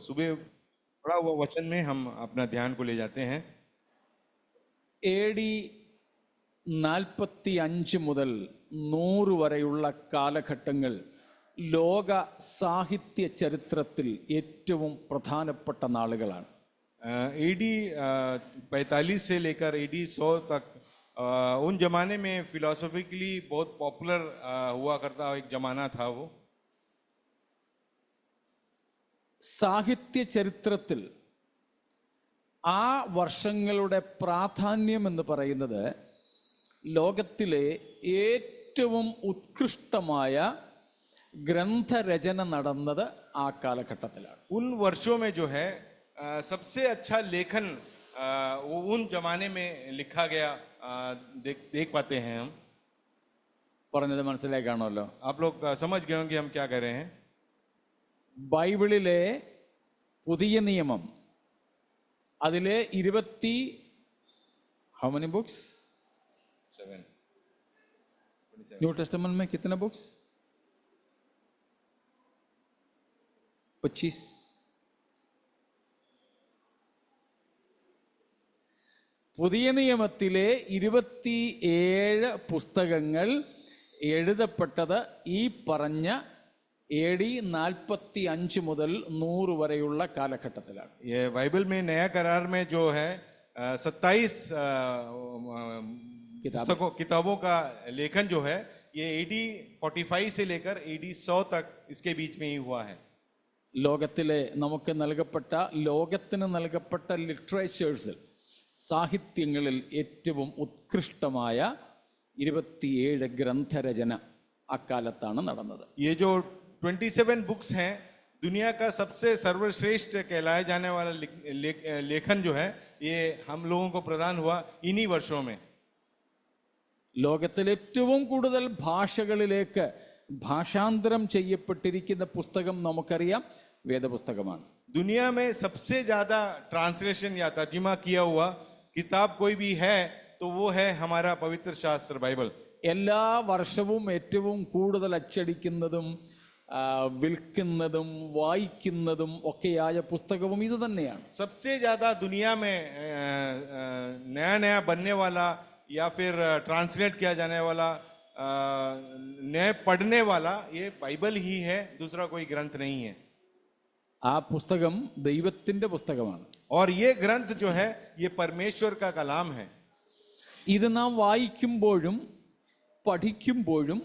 सुबह पढ़ा हुआ वचन में हम अपना ध्यान को ले जाते हैं। AD 45 മുതൽ 100 വരെയുള്ള കാലഘട്ടങ്ങൾ ലോക സാഹിത്യ ചരിത്രത്തിൽ ഏറ്റവും പ്രധാനപ്പെട്ട നാളുകളാണ്. AD 45 से लेकर AD 100 तक उन जमाने में फिलोसॉफिकली बहुत पॉपुलर हुआ करता एक जमाना था वो. സാഹിത്യ ചരിത്രത്തിൽ ആ വർഷങ്ങളുടെ പ്രാധാന്യം എന്ന് പറയുന്നത് ലോകത്തിലെ ഏറ്റവും ഉത്കൃഷ്ടമായ ഗ്രന്ഥരചന നടന്നത് ആ കാലഘട്ടത്തിലാണ്. उन वर्षों में जो है सबसे अच्छा लेखन वो उन जमाने में लिखा गया देख पाते हैं हम. പറഞ്ഞത് മനസ്സിലാക്കാണല്ലോ. आप लोग समझ गए होंगे हम क्या कर रहे हैं. ബൈബിളിലെ പുതിയ നിയമം അതിലെ 20 how many books? 7. New testament में कितने बुक्स? 25. പുതിയ നിയമത്തിലെ 27 പുസ്തകങ്ങൾ എഴുതപ്പെട്ടത് ഈ പറഞ്ഞ AD 45 മുതൽ 100 വരെയുള്ള കാലഘട്ടത്തിലാണ്. ये बाइबल में नया करार में जो है 27 किताबों का लेखन जो है ये AD 45 से लेकर AD 100 तक इसके बीच में ही हुआ है. ലോകത്തിലെ ലോകത്തിന് നൽകപ്പെട്ട ലിറ്ററേച്ചേഴ്സിൽ സാഹിത്യങ്ങളിൽ ഏറ്റവും ഉത്കൃഷ്ടമായ 27 ഗ്രന്ഥരചന അക്കാലത്താണ് നടന്നത്. ये जो 27 बुक्स हैं दुनिया का सबसे सर्वश्रेष्ठ कहलाया जाने वाला लेखन जो है ये हम लोगों को प्रदान हुआ इन्हीं वर्षों में. ലോകത്തിൽ ഏറ്റവും കൂടുതൽ ഭാഷകളിലേക്ക് ഭാഷാന്തരം ചെയ്യപ്പെട്ടിരിക്കുന്ന പുസ്തകം നമുക്കറിയാം, വേദപുസ്തകമാണ്. दुनिया में सबसे ज्यादा ट्रांसलेशन या तर्जुमा किया हुआ किताब कोई भी है तो वो है हमारा पवित्र शास्त्र बाइबल. എല്ലാ വർഷവും ഏറ്റവും കൂടുതൽ അച്ചടിക്കുന്നതും വിൽക്കുന്നതും വായിക്കുന്നതും ഒക്കെയായ പുസ്തകവും ഇത് തന്നെയാണ്. सबसे ज्यादा दुनिया में नया नया बनने वाला या फिर ट्रांसलेट किया जाने वाला नए पढ़ने वाला ये बाइबल ही है, दूसरा कोई ग्रंथ नहीं है. ആ പുസ്തകം ദൈവത്തിന്റെ പുസ്തകമാണ്. और ये ग्रंथ जो है ये परमेश्वर का कलाम है. ഇത് നാം വായിക്കുമ്പോഴും പഠിക്കുമ്പോഴും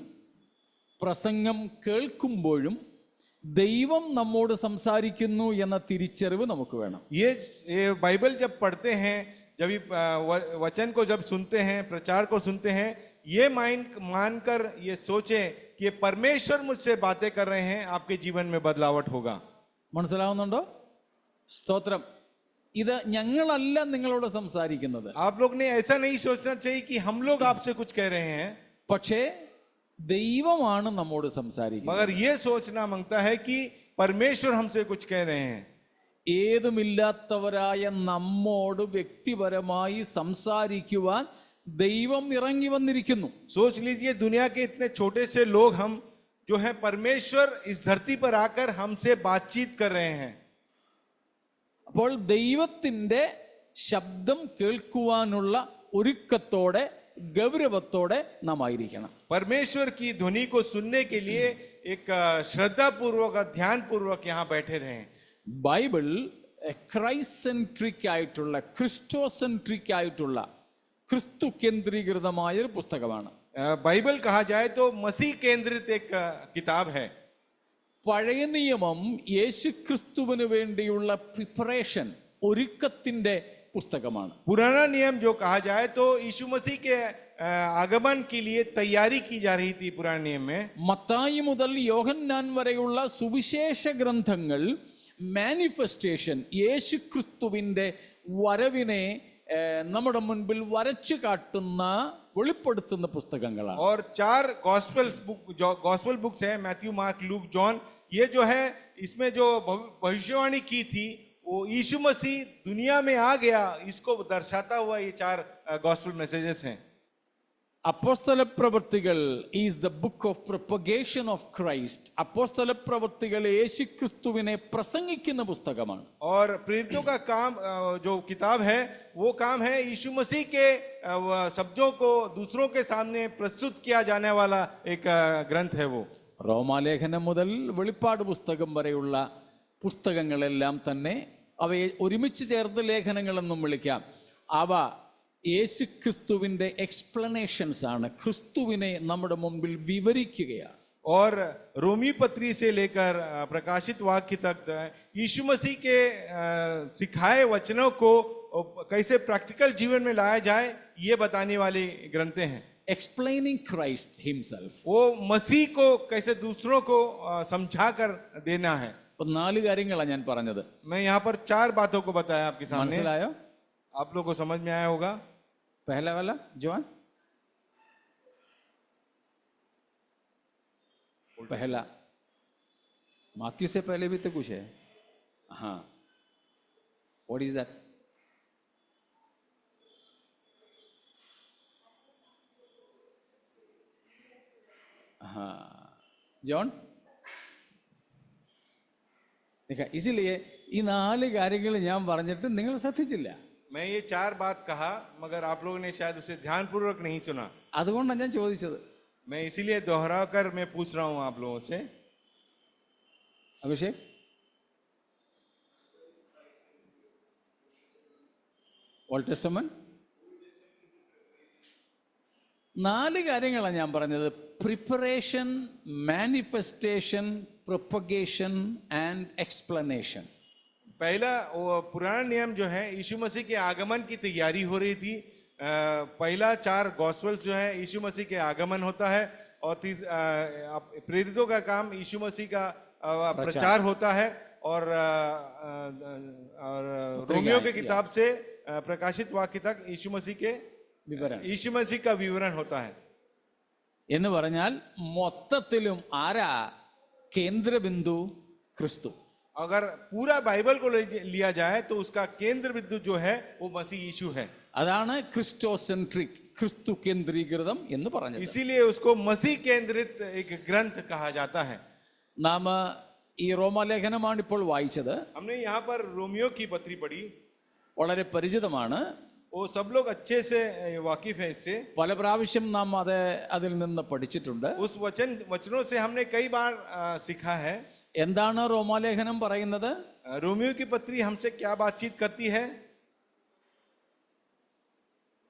പ്രസംഗം കേൾക്കുമ്പോഴും ദൈവം നമ്മോട് സംസാരിക്കുന്നു എന്ന തിരിച്ചറിവ് നമുക്ക് വേണം. ये बाइबल जब पढ़ते हैं, जब वचन को जब सुनते हैं, प्रचार को सुनते हैं, ये मानकर ये सोचें कि ये परमेश्वर मुझसे बातें कर रहे हैं, आपके जीवन में बदलावट होगा. മനസ്സിലാവുന്നുണ്ടോ? സ്തോത്രം. ഇത് ഞങ്ങളല്ല നിങ്ങളോട് സംസാരിക്കുന്നത്. आप लोग ने ऐसा नहीं सोचना चाहिए कि हम लोग आपसे कुछ कह रहे हैं, പക്ഷേ ദൈവമാണ് നമ്മോട് സംസാരിക്കുന്നത്. मगर ये सोचना मांगता है कि परमेश्वर हमसे कुछ कह रहे हैं. ഏതുമില്ലാത്തവരായ നമ്മോട് വ്യക്തിപരമായി സംസാരിക്കുവാൻ ദൈവം ഇറങ്ങി വന്നിരിക്കുന്നു. सोच लीजिए दुनिया के इतने छोटे से लोग हम जो है परमेश्वर इस धरती पर आकर हमसे बातचीत कर रहे हैं. അപ്പോൾ ദൈവത്തിന്റെ ശബ്ദം കേൾക്കുവാനുള്ള ഒരുക്കത്തോടെ ഗൗരവത്തോടെ നാം ആയിരിക്കണം. परमेश्वर की ध्वनि को सुनने के लिए एक श्रद्धा पूर्वक ध्यान पूर्वक यहाँ बैठे रहें. ബൈബിൾ ക്രൈസ്റ്റ് സെൻട്രിക് ആയിട്ടുള്ള ക്രിസ്റ്റോസെൻട്രിക് ആയിട്ടുള്ള ക്രിസ്തു കേന്ദ്രീകൃതമായ ഒരു പുസ്തകമാണ്. बाइबल कहा जाए तो मसीह केंद्रित एक किताब है. പഴയ നിയമം യേശുക്രിസ്തുവിന് വേണ്ടിയുള്ള പ്രിപ്പറേഷൻ ഒരുക്കത്തിന്റെ പുസ്തകമാണ്. पुराना नियम जो कहा जाए तो यीशु मसीह के आगमन के लिए तैयारी की जा रही थी पुराने नियम में. മത്തായി മുതൽ യോഹന്നാൻ വരെയുള്ള സുവിശേഷ ഗ്രന്ഥങ്ങൾ മാനിഫെസ്റ്റേഷൻ യേശുക്രിസ്തുവിന്റെ വരവിനെ നമ്മുടെ മുൻപിൽ വരച്ചു കാട്ടുന്ന വെളിപ്പെടുത്തുന്ന പുസ്തകങ്ങളാണ്. और 4 गॉस्पेल बुक्स हैं, मैथ्यू, मार्क, लूक, जॉन. ये जो है इसमें जो भविष्यवाणी की थी वो यीशु मसीह दुनिया में आ गया, इसको दर्शाता हुआ ये 4 गॉस्पेल मैसेजेस हैं. അപ്പോസ്തല പ്രവൃത്തികൾ is the book of propagation of Christ. അപ്പോസ്തല പ്രവൃത്തികൾ യേശുക്രിസ്തുവിനെ പ്രസംഗിക്കുന്ന പുസ്തകമാണ്. और प्रेरितों का काम जो किताब है वो काम है यीशु मसीह के शब्दों को दूसरों के सामने प्रस्तुत किया जाने वाला एक ग्रंथ है वो. റോമാലേഖനം മുതൽ വെളിപ്പാട് പുസ്തകം വരെയുള്ള പുസ്തകങ്ങളെല്ലാം തന്നെ അവയെ ഒരുമിച്ച് ചേർത്ത് ലേഖനങ്ങളെന്നും വിളിക്കാം. അവ യേശു ക്രിസ്തുവിൻ്റെ എക്സ്പ്ലനേഷൻസ് ആണ്, ക്രിസ്തുവിനെ നമ്മുടെ മുമ്പിൽ വിവരിക്കുകയാണ്. और रोमी पत्री से लेकर प्रकाशित वाक्य तक यीशु मसीह के सिखाए वचनों को कैसे प्रैक्टिकल जीवन में लाया जाए ये बताने वाली ग्रंथें हैं. Explaining Christ himself. वो मसीह को कैसे दूसरों को समझा कर देना है. ഇപ്പൊ 4 കാര്യങ്ങളാണ് ഞാൻ പറഞ്ഞത്. मैं यहाँ पर 4 बातों को बताया आपके सामने. മനസ്സിലായോ? आप लोग को समझ में आया होगा. पहला वाला जॉन, पहला माथ्यू से पहले भी तो कुछ है. हाँ, व्हाट इज दैट? हाँ जॉन देखा. इसलिए ഈ 4 കാര്യങ്ങൾ ഞാൻ പറഞ്ഞിട്ട് നിങ്ങൾ ശ്രദ്ധിച്ചില്ല. मैं ये 4 बात कहा मगर आप लोगों ने शायद उसे ध्यानपूर्वक नहीं सुना. അതുകൊണ്ടാണ് ഞാൻ ചോദിച്ചത്. मैं इसीलिए दोहरा कर मैं पूछ रहा हूं आप लोगों से. അഭിഷേക്, ഓൾഡ് ടെസ്റ്റമെന്റ് 4 കാര്യങ്ങളാണ് ഞാൻ പറഞ്ഞത്. Preparation, manifestation, propagation and explanation. पहला पुराना नियम जो है यीशु मसीह के आगमन की तैयारी हो रही थी. पहला 4 गॉस्पेल्स जो है यीशु मसीह के आगमन होता है और प्रेरितों का काम यीशु मसीह का प्रचार होता है. और रोमियो के किताब से प्रकाशित वाक्य तक यीशु मसीह का विवरण होता है. എന്ന് പറഞ്ഞാൽ മൊത്തത്തിലും ആരാ കേന്ദ്രബിന്ദു? ക്രിസ്തു. अगर पूरा बाइबल को लिया जाए तो उसका केंद्र बिंदु जो है वो मसीह यीशु है. അതാണ് ക്രിസ്റ്റോസെൻട്രിക്, ക്രിസ്തു കേന്ദ്രീകൃതം എന്ന് പറഞ്ഞത്. इसीलिए उसको मसीह केंद्रित एक ग्रंथ कहा जाता है. നാം ഈ റോമാലേഖനമാണ് ഇപ്പോൾ വായിച്ചത്. हमने यहाँ पर रोमियो की पत्री पढ़ी. വളരെ പരിചിതമാണ്. वो सब लोग अच्छे से वाकिफ है इससे. പല പ്രാവശ്യം നാം അതിൽ നിന്ന് പഠിച്ചിട്ടുണ്ട്. उस वचनों से हमने कई बार सीखा है. എന്താണ് റോമാലേഖനം പറയുന്നത്? रोमियो की पत्री हमसे क्या बातचीत करती है?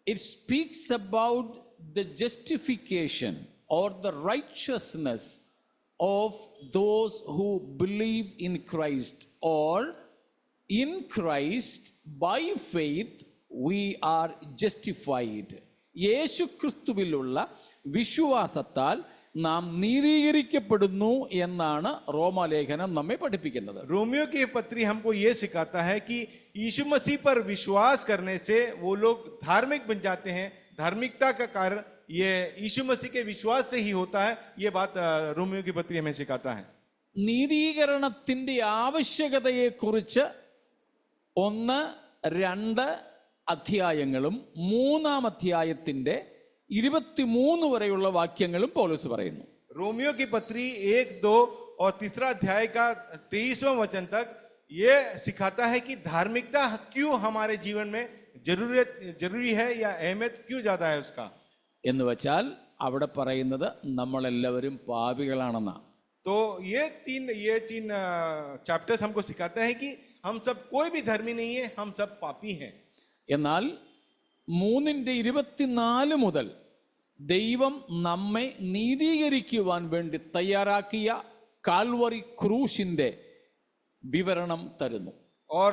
It speaks about the justification or the righteousness of those who believe in Christ, or in Christ by faith we are justified. യേശു ക്രിസ്തുവിലുള്ള വിശ്വാസത്താൽ നാം നീതീകരിക്കപ്പെടുന്നു എന്നാണ് റോമാലേഖനം നമ്മെ പഠിപ്പിക്കുന്നത്. रोमियो की पत्री हमको ये सिखाता है कि यीशु मसीह पर विश्वास करने से वो लोग धार्मिक बन जाते हैं. धार्मिकता का कारण ये यीशु मसीह के विश्वास से ही होता है. ये बात रोमियो की पत्री हमें सिखाता है. നീതീകരണത്തിന്റെ ആവശ്യകതയെക്കുറിച്ച് 1, 2 അധ്യായങ്ങളും 3-ാം അധ്യായത്തിന്റെ 23 വരെയുള്ള വാക്യങ്ങളും പൗലോസ് പറയുന്നു. रोमियो की पत्री 1, 2 और 3 अध्याय का 23वां वचन तक ये सिखाता है कि धार्मिकता क्यों हमारे जीवन में जरूरी है या अहमियत क्यों ज्यादा है उसका. എന്ന് വെച്ചാൽ അവിടെ പറയുന്നത് നമ്മളെല്ലാവരും പാപികളാണെന്നാണ്. तो ये तीन चैप्टर्स हमको सिखाते हैं कि हम सब कोई भी धर्मी नहीं है, हम सब पापी हैं. എന്നാൽ 3:24 മുതൽ ദൈവം നമ്മെ നീതീകരിക്കുവാൻ വേണ്ടി തയ്യാറാക്കിയ കാൽവറി ക്രൂശിന്റെ വിവരണം തരുന്നു. और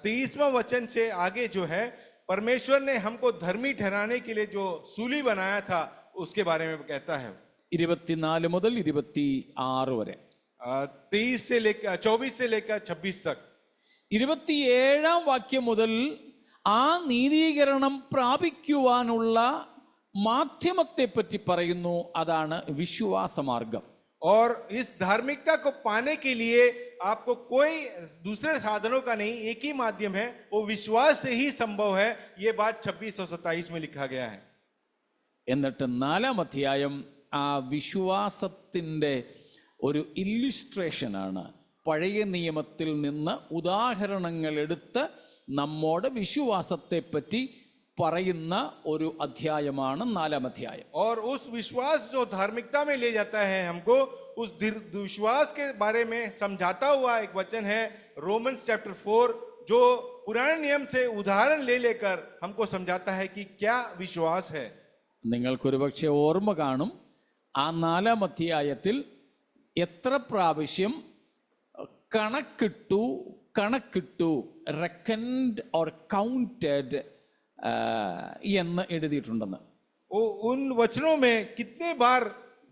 23वां वचन से आगे जो है परमेश्वर ने हमको धर्मी ठहराने के लिए जो सूली बनाया था उसके बारे में कहता है. 24 മുതൽ 26 വരെ, 24 से लेकर 26 तक. 27-ാം വാക്യം മുതൽ ആ നീതീകരണം പ്രാപിക്കുവാനുള്ള മാധ്യമത്തെ പറ്റി പറയുന്നു. അതാണ് വിശ്വാസമാർഗം. और इस धार्मिकता को पाने के लिए आपको कोई दूसरे साधनों का नहीं, एक ही माध्यम है, वो विश्वास से ही संभव है. ये बात 26 और 27 में लिखा गया है. എന്നിട്ട് 4-ാം അധ്യായം ആ വിശ്വാസത്തിൻ്റെ ഒരു ഇല്ലുസ്ട്രേഷനാണ്. പഴയ നിയമത്തിൽ നിന്ന് ഉദാഹരണങ്ങൾ എടുത്ത് നമ്മോട് വിശ്വാസത്തെപ്പറ്റി പറയുന്ന ഒരു അധ്യായമാണ് 4-ാം അധ്യായം. और उस विश्वास जो धार्मिकता में ले जाता है हमको, उस विश्वास के बारे में समझाता हुआ एक वचन है रोमन्स चैप्टर 4, जो पुराने नियम से उदाहरण ले लेकर हमको समझाता है कि क्या विश्वास है. നിങ്ങൾക്കൊരു പക്ഷേ ഓർമ്മ കാണും, ആ 4-ാം അധ്യായത്തിൽ എത്ര പ്രാവശ്യം കണക്കിട്ടു റെക്കൻഡ് ഓർ കൗണ്ടഡ് എന്ന് എഴുതിയിട്ടുണ്ടെന്ന്. उन वचनों में कितने बार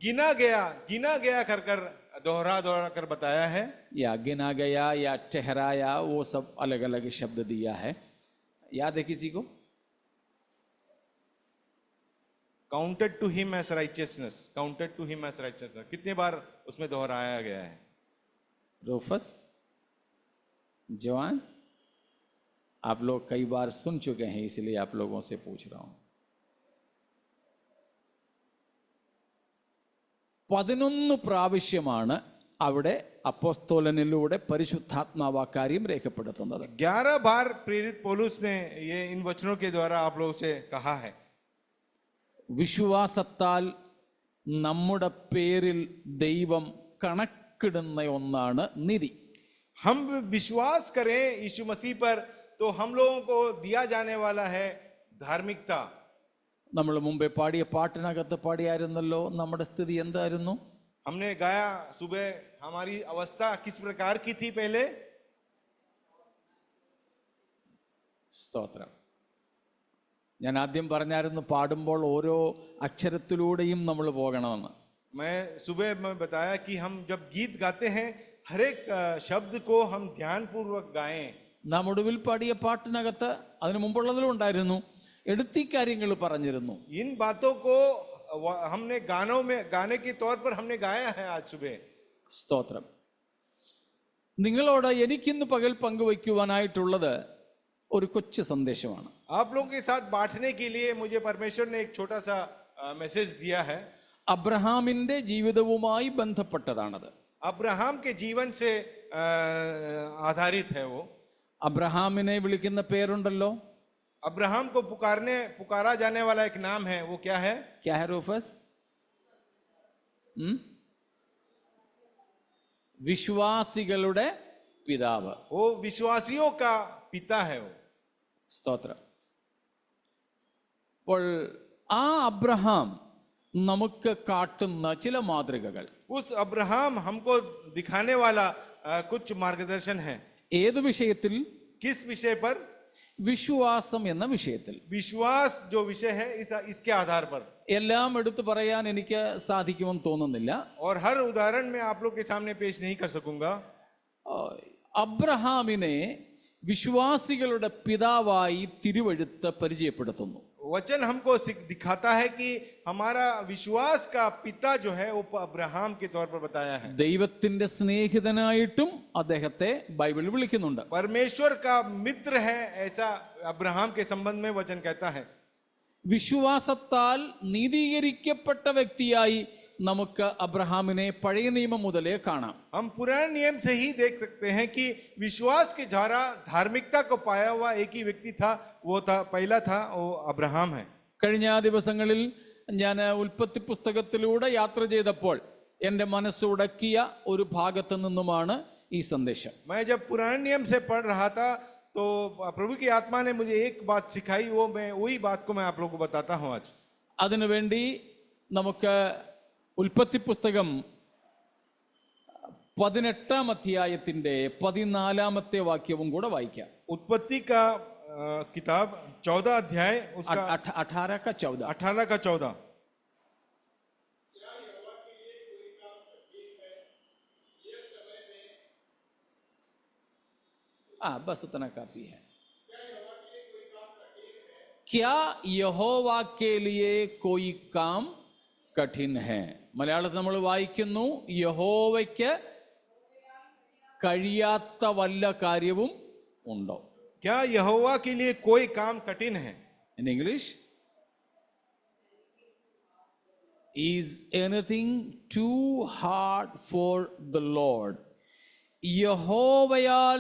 गिना गया कर कर दोहरा कर बताया है. या गिना गया या ठहराया, वो सब अलग अलग शब्द दिया है. याद है किसी को? Counted to him as righteousness, कितने बार उसमें दोहराया गया है? रूफस, जवान, आप लोग कई बार सुन चुके हैं, इसलिए आप लोगों से पूछ रहा हूं. 11 പ്രാവശ്യമാണ് അവിടെ അപ്പോസ്തലനിലൂടെ പരിശുദ്ധാത്മാവ് ആ കാര്യം രേഖപ്പെടുത്തുന്നത്. 11 बार प्रेरित पौलुस ने ये इन वचनों के द्वारा आप लोगों से कहा है. വിശ്വാസത്താൽ നമ്മുടെ പേരിൽ ദൈവം കണക്കിടുന്ന ഒന്നാണ് നിധി. हम विश्वास करें यीशु मसीह पर तो हम लोगों को दिया जाने वाला है धार्मिकता. നമ്മൾ മുമ്പേ പാടിയ പാട്ടിനകത്ത് പാടിയായിരുന്നല്ലോ നമ്മുടെ സ്ഥിതി എന്തായിരുന്നു. हमने गाया सुबह, हमारी अवस्था किस प्रकार की थी पहले. സ്തോത്രം. ഞാൻ ആദ്യം പറഞ്ഞായിരുന്നു പാടുമ്പോൾ ഓരോ അക്ഷരത്തിലൂടെയും നമ്മൾ പോകണമെന്ന്. मैं सुबह में बताया कि हम जब गीत गाते हैं हर एक शब्द को हम ध्यान पूर्वक गाएं. നാം ഒടുവിൽ പാടിയ പാട്ടിനകത്ത് അതിനു മുമ്പുള്ളതിലും ഉണ്ടായിരുന്നു, എടുത്തി കാര്യങ്ങൾ പറഞ്ഞിരുന്നു. इन बातों को हमने गाने के तौर पर हमने गाया है आज सुबह. സ്തോത്രം. നിങ്ങളോട് എനിക്കിന്ന് പകൽ പങ്കുവയ്ക്കുവാനായിട്ടുള്ളത് ഒരു കൊച്ചു സന്ദേശമാണ്. आप लोगों के साथ बांटने के लिए मुझे परमेश्वर ने एक छोटा सा मैसेज दिया है. അബ്രഹാമിന്റെ ജീവിതവുമായി ബന്ധപ്പെട്ടതാണത്. अब्राहम के जीवन से आधारित है वो. അബ്രഹാമിനെ വിളിക്കുന്ന പേരുണ്ടല്ലോ. अब्राहम को पुकारा जाने वाला एक नाम है, वो क्या है? क्या है रूफस? വിശ്വാസികളുടെ പിതാവ്. वो विश्वासियों का पिता है वो. സ്തോത്രം. അപ്പോൾ ആ അബ്രഹാം നമുക്ക് കാട്ടുന്ന ചില മാതൃകകൾ, उस अब्राहम हमको दिखाने वाला कुछ मार्गदर्शन है. ഏത് വിഷയത്തിൽ? किस विषय पर? വിശ്വാസം എന്ന വിഷയത്തിൽ. विश्वास जो विषय है इसके आधार पर. എല്ലാം എടുത്തു പറയാൻ എനിക്ക് സാധിക്കുമെന്ന് തോന്നുന്നില്ല. और हर उदाहरण में आप लोग के सामने पेश नहीं कर सकूंगा. അബ്രഹാമിനെ വിശ്വാസികളുടെ പിതാവായി തിരുവെഴുത്ത് പരിചയപ്പെടുത്തുന്നു. वचन हमको दिखाता है कि हमारा विश्वास का पिता जो है वो अब्राहम के तौर पर बताया है. ദൈവത്തിന്റെ സ്നേഹിതനായിട്ടും അദ്ദേഹത്തെ ബൈബിൾ വിളിക്കുന്നുണ്ട്. परमेश्वर का मित्र है, ऐसा अब्राहम के संबंध में वचन कहता है. വിശ്വാസത്താൽ നീതീകരിക്കപ്പെട്ട വ്യക്തിയായി നമുക്ക് അബ്രഹാമിനെ പഴയ നിയമം മുതലേ കാണാം. हम पुराने नियम से ही देख सकते हैं कि विश्वास के द्वारा धार्मिकता को पाया हुआ एक ही व्यक्ति था, पहला था वो अब्राहम है. കഴിഞ്ഞ ദിവസങ്ങളിൽ ഞാൻ ഉൽപ്പത്തി പുസ്തകത്തിലൂടെ യാത്ര ചെയ്തപ്പോൾ എൻ്റെ മനസ്സുടക്കിയ ഒരു ഭാഗത്തു നിന്നുമാണ് ഈ സന്ദേശം. मैं जब पुराने नियम से पढ़ रहा था तो प्रभु की आत्मा ने मुझे एक बात सिखाई, वही बात को मैं आप लोगों को बताता हूँ आज. അതിനുവേണ്ടി നമുക്ക് ഉൽപ്പത്തി പുസ്തകം 18-ാം അധ്യായത്തിന്റെ 14-ാമത്തെ വാക്യവും കൂടെ വായിക്കാം. उत्पत्ति का किताब 14 अध्याय उसका 18 का 14. 18 का 14. बस उतना काफी है. क्या यहोवा के लिए कोई काम कठिन है? മലയാളത്തിൽ നമ്മൾ വായിക്കുന്നു, യഹോവയ്ക്ക് കഴിയാത്ത വല്ല കാര്യവും ഉണ്ടോ? क्या यहोवा के लिए कोई काम कठिन है? In English, Is anything too hard for the Lord? യഹോവയാൽ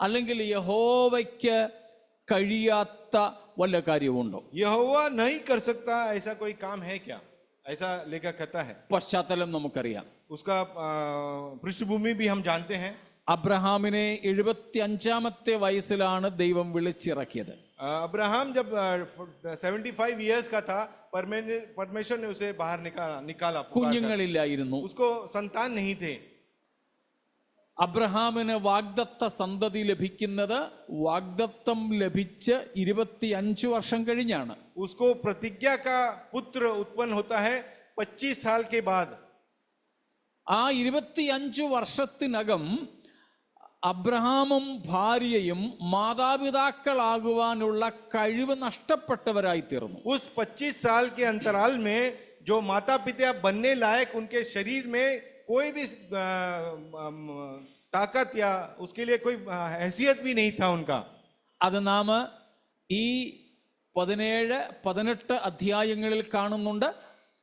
അല്ലെങ്കിൽ യഹോവയ്ക്ക് കഴിയാത്ത വല്ല കാര്യമുണ്ടോ? यहोवा नहीं कर सकता ऐसा कोई काम है क्या? ऐसा लेखक कहता है। പശ്ചാത്തലം നമുക്കറിയാം. उसका पृष्ठभूमि भी हम जानते हैं। അബ്രഹാമിനെ 75-ാമത്തെ വയസ്സിലാണ് ദൈവം വിളിച്ചിറക്കിയത്. अब्राहम जब 75 इयर्स का था, परमेश्वर ने उसे बाहर निकाला। കുഞ്ഞുങ്ങളില്ലായിരുന്നു. उसको संतान नहीं थे। അബ്രഹാമിന് വാഗ്ദത്ത സന്തതി ലഭിക്കുന്നത് വാഗ്ദത്തം ലഭിച്ച് 25 വർഷം കഴിഞ്ഞാണ്. उसको प्रतिज्ञा का पुत्र उत्पन्न होता है 25 साल के बाद. ആ 25 വർഷത്തിനകം അബ്രഹാമും ഭാര്യയും മാതാപിതാക്കളാകുവാനുള്ള കഴിവ് നഷ്ടപ്പെട്ടവരായി തീർന്നു. उस 25 साल के अंतराल में जो माता पिता बनने लायक उनके शरीर में कोई भी ताकत या उसके लिए कोई हैसियत भी नहीं था उनका. അത് നാം ഈ 17-18 അധ്യായങ്ങളിൽ കാണുന്നുണ്ട്.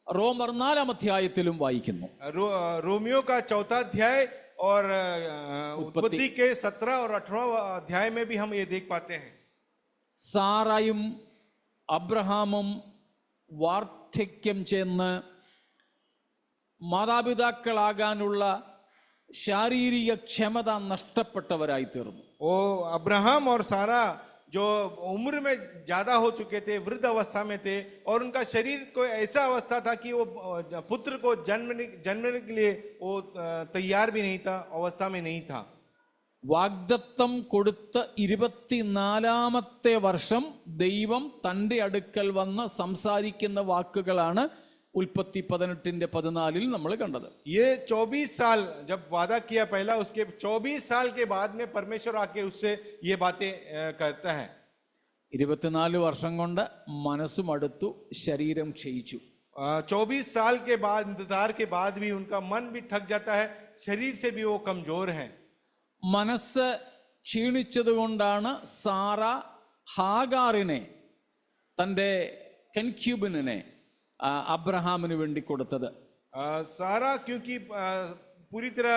റോമർ 4-ാം അധ്യായത്തിലും വായിക്കുന്നു. रोमियो का 4था अध्याय और उत्पत्ति के 17 और 18वां अध्याय में भी हम ये देख पाते हैं. സാറായും അബ്രഹാമും വാർദ്ധക്യം ചെന്ന് മാതാപിതാക്കളാകാനുള്ള ശാരീരിക ക്ഷമത നഷ്ടപ്പെട്ടവരായി തീർന്നു. वो अब्राहम और सारा जो उम्र में ज्यादा हो चुके थे, वृद्ध अवस्था में थे, और उनका शरीर कोई ऐसा अवस्था था कि वो पुत्र को जन्मने के लिए वो तैयार भी नहीं था, अवस्था में नहीं था. വാഗ്ദത്തം കൊടുത്ത 24-ാമത്തെ വർഷം ദൈവം തൻ്റെ അടുക്കൽ വന്ന് സംസാരിക്കുന്ന വാക്കുകളാണ് ഉൽപ്പത്തി 18-14 നമ്മൾ കണ്ടത്. ये 24 साल जब वादा किया पहला, उसके 24 साल के बाद में परमेश्वर आके उससे ये बातें करता है. 24 വർഷം കൊണ്ട് മനസ്സും അടുത്തു, ശരീരം ക്ഷയിച്ചു. 24 साल के बाद इंतजार के बाद भी उनका मन भी थक जाता है, शरीर से भी वो कमजोर है. മനസ്സ് ക്ഷീണിച്ചതുകൊണ്ടാണ് സാറ ഹാഗാറിനെ, തൻ്റെ കൻക്യൂബിനെ അബ്രഹാമിന് വേണ്ടി കൊടുത്തത്. सारा क्योंकि पूरी तरह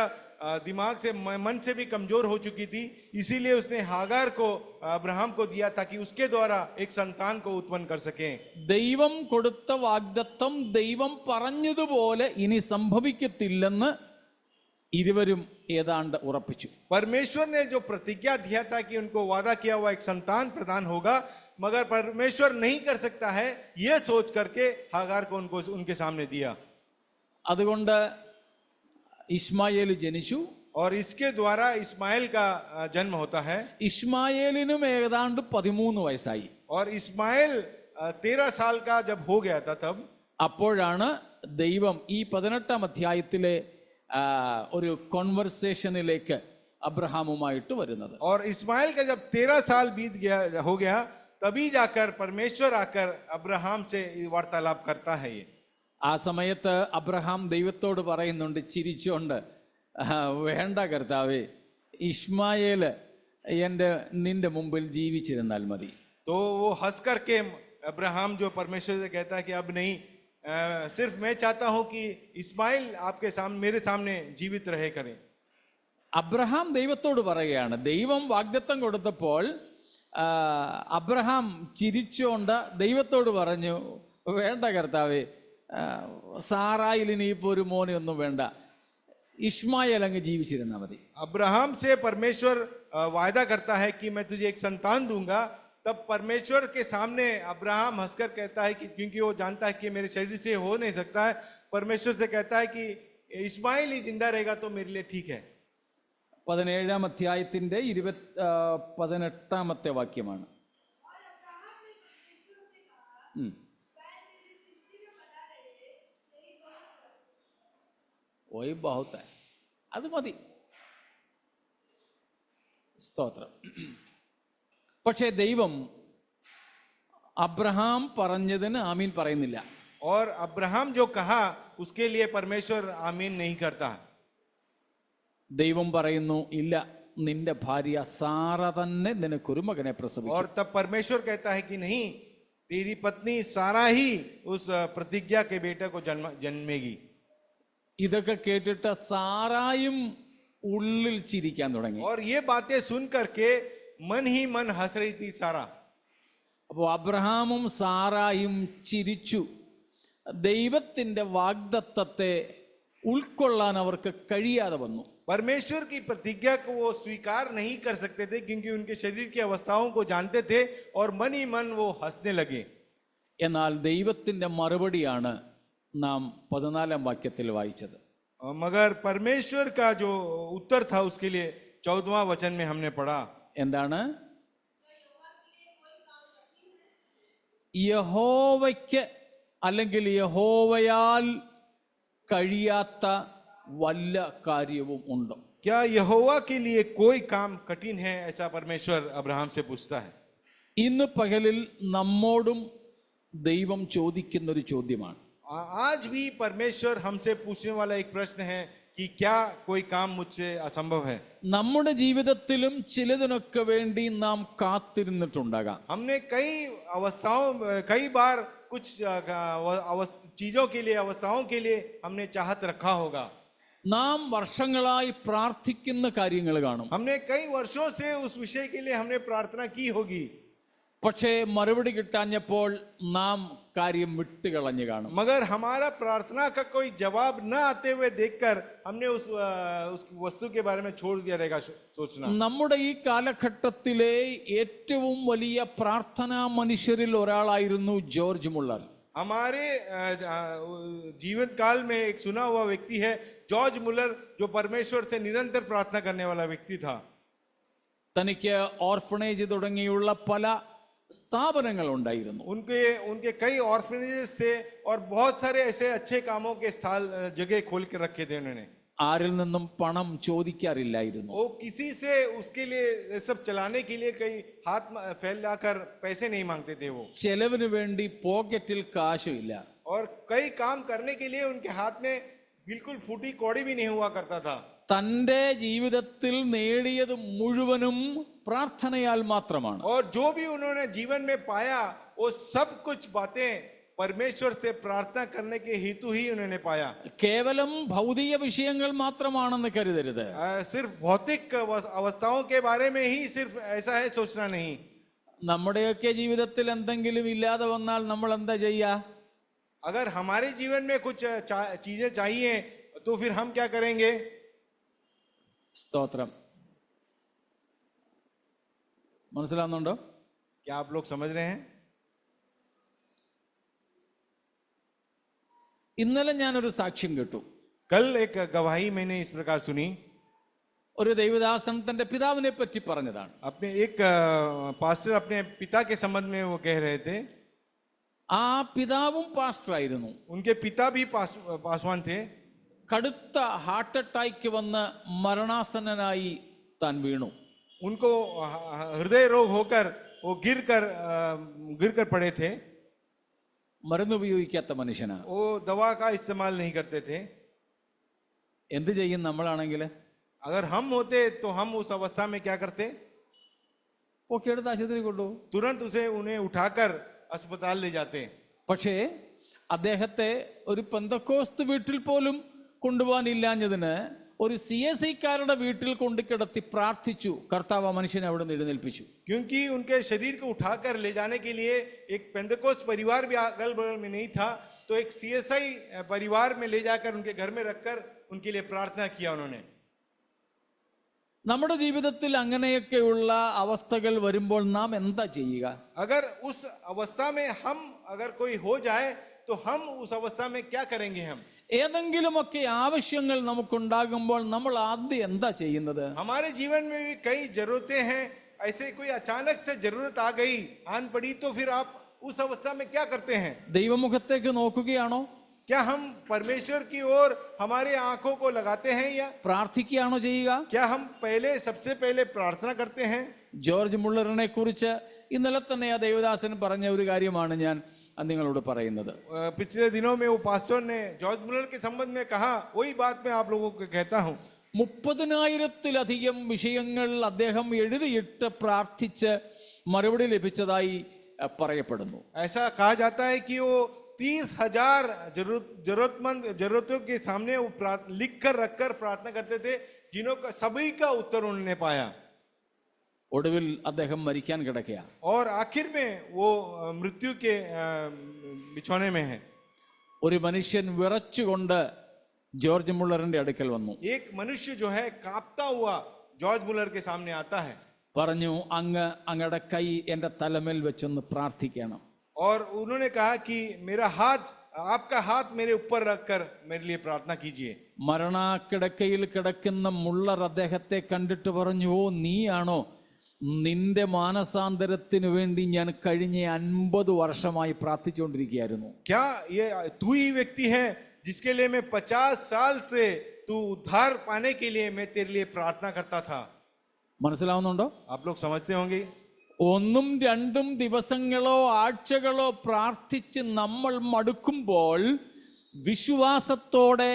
दिमाग से मन से भी कमजोर हो चुकी थी, इसीलिए उसने हागार को अब्राहम को दिया ताकि उसके द्वारा एक संतान को उत्पन्न कर सके. ദൈവം കൊടുത്ത വാഗ്ദത്തം ദൈവം പറഞ്ഞതുപോലെ ഇനി സംഭവിക്കത്തില്ലെന്ന് ഇരുവരും ഏതാണ്ട് ഉറപ്പിച്ചു. परमेश्वर ने जो प्रतिज्ञा दिया था कि उनको वादा किया हुआ एक संतान प्रदान होगा, मगर परमेश्वर नहीं कर सकता है, यह सोच करके हागार को उनके सामने दिया. അതുകൊണ്ട് ഇസ്മായേൽ ജനിച്ചു. और इसके द्वारा इस्माइल का जन्म होता है. ഇസ്മായേലിനും ഏതാണ്ട് 13 വയസ്സായി. और इस्माइल 13 साल का जब हो गया था, तब അപ്പോഴാണ് ദൈവം ഈ 18-ാം അധ്യായത്തിലെ ഒരു കോൺവെർസേഷനിലേക്ക് അബ്രഹാമുമായിട്ട് വരുന്നത്. और इस्माइल का जब 13 साल बीत गया हो गया, तभी जाकर परमेश्वर आकर अब्राहम से वार्तालाप करता है. ये ആ സമയത്ത് അബ്രഹാം ദൈവത്തോട് പറയുന്നുണ്ട് ചിരിച്ചുകൊണ്ട്, വേണ്ട കർത്താവേ, ഇസ്മായേൽ നിന്റെ മുമ്പിൽ ജീവിച്ചിരുന്നാൽ മതി. तो वो हंस करके अब्राहम जो परमेश्वर से कहता है कि अब नहीं, सिर्फ मैं चाहता हूं कि इस्माइल आपके सामने, मेरे सामने जीवित रहे करें. അബ്രഹാം ദൈവത്തോട് പറയുകയാണ്. ദൈവം വാഗ്ദത്തം കൊടുത്തപ്പോൾ അബ്രഹാം ചിരിച്ചുകൊണ്ട് ദൈവത്തോട് പറഞ്ഞു, വേണ്ട കർത്താവേ, സാറായിൽ ഇനിയിപ്പോ ഒരു മോനെ ഒന്നും വേണ്ട, ഇസ്മായേൽ അങ്ങ് ജീവിച്ചിരുന്നാൽ മതി. अब्राहम से परमेश्वर वायदा करता है कि मैं तुझे एक संतान दूंगा. तब परमेश्वर के सामने अब्राहम हंसकर कहता है कि क्योंकि वो जानता है कि मेरे शरीर से हो नहीं सकता है, परमेश्वर से कहता है कि इस्माइल ही जिंदा रहेगा तो मेरे लिए ठीक है. 17-ാം അധ്യായത്തിന്റെ 18-ാമത്തെ വാക്യമാണ്. ഓയ് ബഹുത്ത, അത് മതി, സ്തോത്രം. പക്ഷേ ദൈവം അബ്രഹാം പറഞ്ഞതിന് ആമീൻ പറയുന്നില്ല. और अब्राहम जो कहा उसके लिए परमेश्वर आमीन नहीं करता. ദൈവം പറയുന്നു, ഇല്ല, നിന്റെ ഭാര്യ സാറ തന്നെ നിനക്കൊരു മകനെ പ്രസവിക്കും. और तब परमेश्वर कहता है कि नहीं, तेरी पत्नी सारा ही उस प्रतिज्ञा के बेटे को जन्मेगी। ഇതൊക്കെ കേട്ടിട്ട് സാറായും ഉള്ളിൽ ചിരിക്കാൻ തുടങ്ങി. और ये बातें सुन करके मन ही मन हंस रही थी सारा। അപ്പോൾ അബ്രഹാമും സാറായും ചിരിച്ചു. ദൈവത്തിന്റെ വാഗ്ദത്തത്തെ ഉൾക്കൊള്ളാൻ അവർക്ക് കഴിയാതെ വന്നു. परमेश्वर की प्रतिज्ञा को वो स्वीकार नहीं कर सकते थे क्योंकि उनके शरीर की अवस्थाओं को जानते थे और मन ही मन वो हंसने लगे। എന്നാൽ ദൈവത്തിന്റെ മറുപടിയാണ് നാം 14-ാം വാക്യത്തിൽ വായിച്ചത്. मगर परमेश्वर का जो उत्तर था उसके लिए 14वां वचन में हमने पढ़ा। എന്താണ്? യഹോവയ്ക്ക് അല്ലെങ്കിൽ യഹോവയാൽ കഴിയാത്ത വല്ല കാര്യവും ഉണ്ടോ? क्या यहोवा के लिए कोई काम कठिन है, ऐसा परमेश्वर अब्राहम से पूछता है। ഇന്ന് പകലിൽ നമ്മോടും ദൈവം ചോദിക്കുന്നൊരു ചോദ്യമാണ്. आज भी परमेश्वर हमसे पूछने वाला एक प्रश्न है कि क्या कोई काम मुझसे असंभव है। നമ്മുടെ ജീവിതത്തിലും ചിലതിനൊക്കെ വേണ്ടി നാം കാത്തിരുന്നിട്ടുണ്ടാകാം. हमने कई बार कुछ चीजों के लिए, अवस्थाओं के लिए हमने चाहत रखा होगा। നാം വർഷങ്ങളായി പ്രാർത്ഥിക്കുന്ന കാര്യങ്ങൾ കാണും. हमने कई वर्षों से उस विषय के लिए हमने प्रार्थना की होगी, പക്ഷേ മറുപടി കിട്ടാഞ്ഞപ്പോൾ നാം കാര്യം വിട്ടുകളഞ്ഞു കാണും. मगर हमारा प्रार्थना का कोई जवाब न आते हुए देखकर हमने उस वस्तु के बारे में छोड़ दिया रहेगा सोचना। നമ്മുടെ ഈ കാലഘട്ടത്തിലെ ഏറ്റവും വലിയ പ്രാർത്ഥനാ മനുഷ്യരിൽ ഒരാളായിരുന്നു ജോർജ് മുള്ളർ. हमारे जीवन काल में एक सुना हुआ व्यक्ति है जॉर्ज मुलर, जो परमेश्वर से निरंतर प्रार्थना करने वाला व्यक्ति था। തനിക്ക് ഓർഫണേജ് തുടങ്ങിയുള്ള പല സ്ഥാപനങ്ങൾ ഉണ്ടായിരുന്നു. उनके कई ऑर्फनेजेस थे और बहुत सारे ऐसे अच्छे कामों के जगह खोल के रखे थे उन्होंने। ആരിൽ നിന്നും പണം ചോദിക്കാറില്ലായിരുന്നു. वो किसी से उसके लिए सब चलाने के लिए कई हाथ फैलाकर पैसे नहीं मांगते थे वो। ചെലവിന് വേണ്ടി പോക്കറ്റിൽ കാശുമില്ല. और कई काम करने के लिए उनके हाथ में बिल्कुल फूटी कौड़ी भी नहीं हुआ करता था। തൻ്റെ ജീവിതത്തിൽ നേടിയത് മുഴുവനും പ്രാർത്ഥനയാൽ മാത്രമാണ്. और जो भी उन्होंने जीवन में पाया वो सब कुछ बातें परमेश्वर से प्रार्थना करने के हेतु ही उन्होंने पाया। കേവലം ഭൗതിക വിഷയങ്ങൾ മാത്രമാണെന്ന് കരുതരുത്. सिर्फ भौतिक अवस्थाओं के बारे में ही सिर्फ ऐसा है सोचना नहीं। നമ്മുടെയൊക്കെ ജീവിതത്തിൽ എന്തെങ്കിലും ഇല്ലാതെ വന്നാൽ നമ്മൾ എന്താ ചെയ്യുക? अगर हमारे जीवन में कुछ चीजें चाहिए तो फिर हम क्या करेंगे? സ്തോത്രം. മനസ്സിലാവുന്നുണ്ടോ? क्या आप लोग समझ रहे हैं? ഇന്നലെ ഞാനൊരു സാക്ഷ്യം കേട്ടു. कल एक गवाही मैंने इस प्रकार सुनी। ഒരു ദൈവദാസൻ തന്റെ പിതാവിനെ പറ്റി പറഞ്ഞതാണ്. अपने एक पास्टर अपने पिता के संबंध में वो कह रहे थे। ആ പിതാവും പാസ്റ്റർ ആയിരുന്നു. उनके पिता भी पासवान थे। കടുത്ത ഹാർട്ട് അറ്റാക്ക് വന്ന് മരണാസന്നനായി താൻ വീണു. उनको हृदय रोग होकर वो गिर कर पड़े थे। മരുന്ന് ഉപയോഗിക്കാത്ത മനുഷ്യനാണ്. वो दवा का इस्तेमाल नहीं करते थे। എന്ത് ചെയ്യും നമ്മളാണെങ്കിൽ? अगर हम होते तो हम उस अवस्था में क्या करते? പൊക്കിയെടുത്ത് ആശുപത്രി കൊണ്ടുപോകും. तुरंत उन्हें उठाकर अस्पताल ले जाते। പക്ഷേ അദ്ദേഹത്തെ ഒരു പെന്തക്കോസ്ത് വീട്ടിൽ പോലും കൊണ്ടുപോകാനില്ലാഞ്ഞതിന് ഒരു CSIക്കാരുടെ വീട്ടിൽ കൊണ്ടു കിടത്തി പ്രാർത്ഥിച്ചു. കർത്താവ് ആ മനുഷ്യനെ അവിടെ നിന്ന് എഴുന്നേൽപ്പിച്ചു. क्योंकि उनके शरीर को उठाकर ले जाने के लिए एक पेंतकोस्त परिवार भी अगल बगल में नहीं था, तो एक CSI परिवार में ले जाकर उनके घर में रखकर उनके लिए प्रार्थना किया उन्होंने। നമ്മുടെ ജീവിതത്തിൽ അങ്ങനെയൊക്കെയുള്ള അവസ്ഥകൾ വരുമ്പോൾ നാം എന്താ ചെയ്യുക? अगर उस अवस्था में अगर कोई हो जाए तो हम उस अवस्था में क्या करेंगे? हम ഏതെങ്കിലുമൊക്കെ ആവശ്യങ്ങൾ നമുക്കുണ്ടാകുമ്പോൾ നമ്മൾ ആദ്യം എന്താ ചെയ്യുന്നത്? हमारे जीवन में भी कई जरूरतें हैं, ऐसे कोई अचानक से जरूरत आ गई, आन पड़ी, तो फिर आप उस अवस्था में क्या करते हैं? ദൈവമുഖത്തേക്ക് നോക്കുകയാണോ? क्या हम परमेश्वर की ओर हमारे आंखों को लगाते हैं या പ്രാർത്ഥിക്കുകയാണോ ചെയ്യുക? क्या हम सबसे पहले प्रार्थना करते हैं? ജോർജ് മുള്ളറിനെ കുറിച്ച് ഇന്നലെ തന്നെ ആ ദേവദാസൻ പറഞ്ഞ ഒരു കാര്യമാണ് ഞാൻ നിങ്ങളോട് പറയുന്നത്. पिछले दिनों में वो पास्टर ने जॉर्ज मुलर के संबंध में कहा, वही बात मैं आप लोगों को कहता हूँ। 30,000-ത്തിലധികം വിഷയങ്ങൾ അദ്ദേഹം എഴുതിയിട്ട് പ്രാർത്ഥിച്ച് മറുപടി ലഭിച്ചതായി പറയപ്പെടുന്നു. ऐसा कहा जाता है कि वो 30,000 जरूरतमंद जरूरतों के सामने वो लिख कर रखकर प्रार्थना करते थे, जिन्हों का सभी का उत्तर उन्होंने पाया. ഒടുവിൽ അദ്ദേഹം മരിക്കാൻ കിടക്കുക. और आखिर में वो मृत्यु के बिछौने में है. ഒരു മനുഷ്യൻ വിറച്ചുകൊണ്ട് ജോർജ് മുള്ളറിന്റെ അടുക്കൽ വന്നു. एक मनुष्य जो है कांपता हुआ जॉर्ज मुलर के सामने आता है. പറഞ്ഞു, അങ്ങയുടെ കൈ എൻ്റെ തലമേൽ വെച്ചൊന്ന് പ്രാർത്ഥിക്കണം. और उन्होंने कहा कि मेरा हाथ, आपका हाथ मेरे ऊपर रखकर मेरे लिए प्रार्थना कीजिए. മരണക്കിടക്കയിൽ കിടക്കുന്ന മുള്ളർ അദ്ദേഹത്തെ കണ്ടിട്ട് പറഞ്ഞു, ഓ നീയാണോ? നിന്റെ മാനസാന്തരത്തിന് വേണ്ടി ഞാൻ കഴിഞ്ഞ 50 വർഷമായി പ്രാർത്ഥിച്ചുകൊണ്ടിരിക്കുകയായിരുന്നു. क्या ये तू ही व्यक्ति है जिसके लिए मैं 50 साल से तू उद्धार पाने के लिए मैं तेरे लिए प्रार्थना करता था. മനസ്സിലാവുന്നുണ്ടോ? आप लोग समझते होंगे. 1-2 ദിവസങ്ങളോ ആഴ്ചകളോ പ്രാർത്ഥിച്ച് നമ്മൾ മടുക്കുമ്പോൾ വിശ്വാസത്തോടെ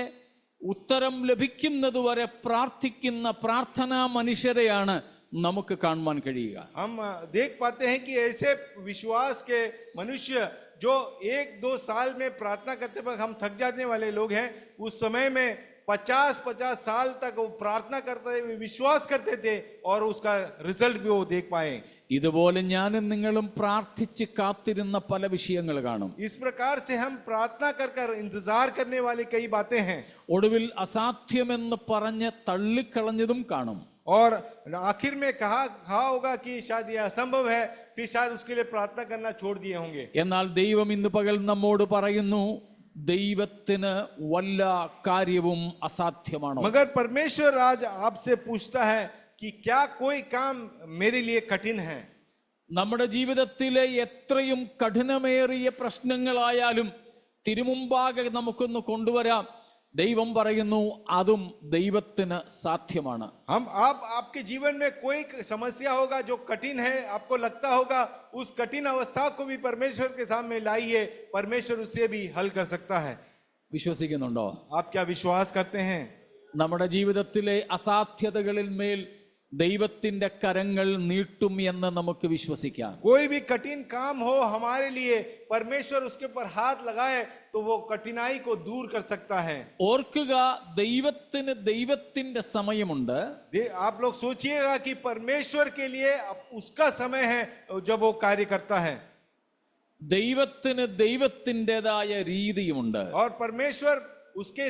ഉത്തരം ലഭിക്കുന്നതുവരെ പ്രാർത്ഥിക്കുന്ന പ്രാർത്ഥനാ മനുഷ്യരെയാണ് നമുക്ക് കാണുവാൻ കഴിയുക. हम देख पाते हैं कि ऐसे विश्वास के मनुष्य जो 1-2 साल में प्रार्थना करते वक्त हम थक जाने वाले लोग हैं, उस समय में 50 साल तक वो प्रार्थना करते विश्वास करते थे और उसका रिजल्ट भी वो देख पाए. ഇതുപോലെ ഞാനും നിങ്ങളും പ്രാർത്ഥിച്ച് കാത്തിരുന്ന പല വിഷയങ്ങൾ കാണും. इस प्रकार से हम प्रार्थना कर कर इंतजार करने वाली कई बातें हैं. ഒടുവിൽ അസാധ്യമെന്ന് പറഞ്ഞ് തള്ളിക്കളഞ്ഞതും കാണും. और आखिर में कहा होगा कि शायद ये असंभव है, फिर शायद उसके लिए प्रार्थना करना छोड़ दिए होंगे. എന്നാൽ ദൈവം ഇന്ന് പകൽ നമ്മോട് പറയുന്നു, ദൈവത്തിന് വല്ല കാര്യവും അസാധ്യമാണോ? मगर परमेश्वर आज आपसे पूछता है कि क्या कोई काम मेरे लिए कठिन है. നമ്മുടെ ജീവിതത്തിലെ എത്രയും കഠിനമേറിയ പ്രശ്നങ്ങളായാലും തിരുമുമ്പാകെ നമുക്കൊന്ന് കൊണ്ടുവരാം. ദൈവം പറയുന്നു, അതും ദൈവത്തിന് സാധ്യമാണ്. आपके जीवन में कोई समस्या होगा जो कठिन है, आपको लगता होगा उस कठिन अवस्था को भी परमेश्वर के सामने लाइए, परमेश्वर उसे भी हल कर सकता है. വിശ്വസിക്കുന്നുണ്ടോ? आप क्या विश्वास करते हैं? നമ്മുടെ ജീവിതത്തിലെ അസാധ്യതകളിൽ മേൽ ദൈവത്തിന്റെ കരങ്ങൾ നീട്ടും എന്ന് നമുക്ക് വിശ്വസിക്കാം. कोई भी कठिन काम हो हमारे लिए, परमेश्वर उसके ऊपर हाथ लगाए तो वो कठिनाई को दूर कर सकता है. ഓർക്കുക, ദൈവത്തിന് ദൈവത്തിന്റെ സമയമുണ്ട്. आप लोग सोचिएगा कि परमेश्वर के लिए उसका समय है जब वो कार्य करता है. ദൈവത്തിന് ദൈവത്തിൻ്റെതായ രീതിയുമുണ്ട്. और परमेश्वर उसके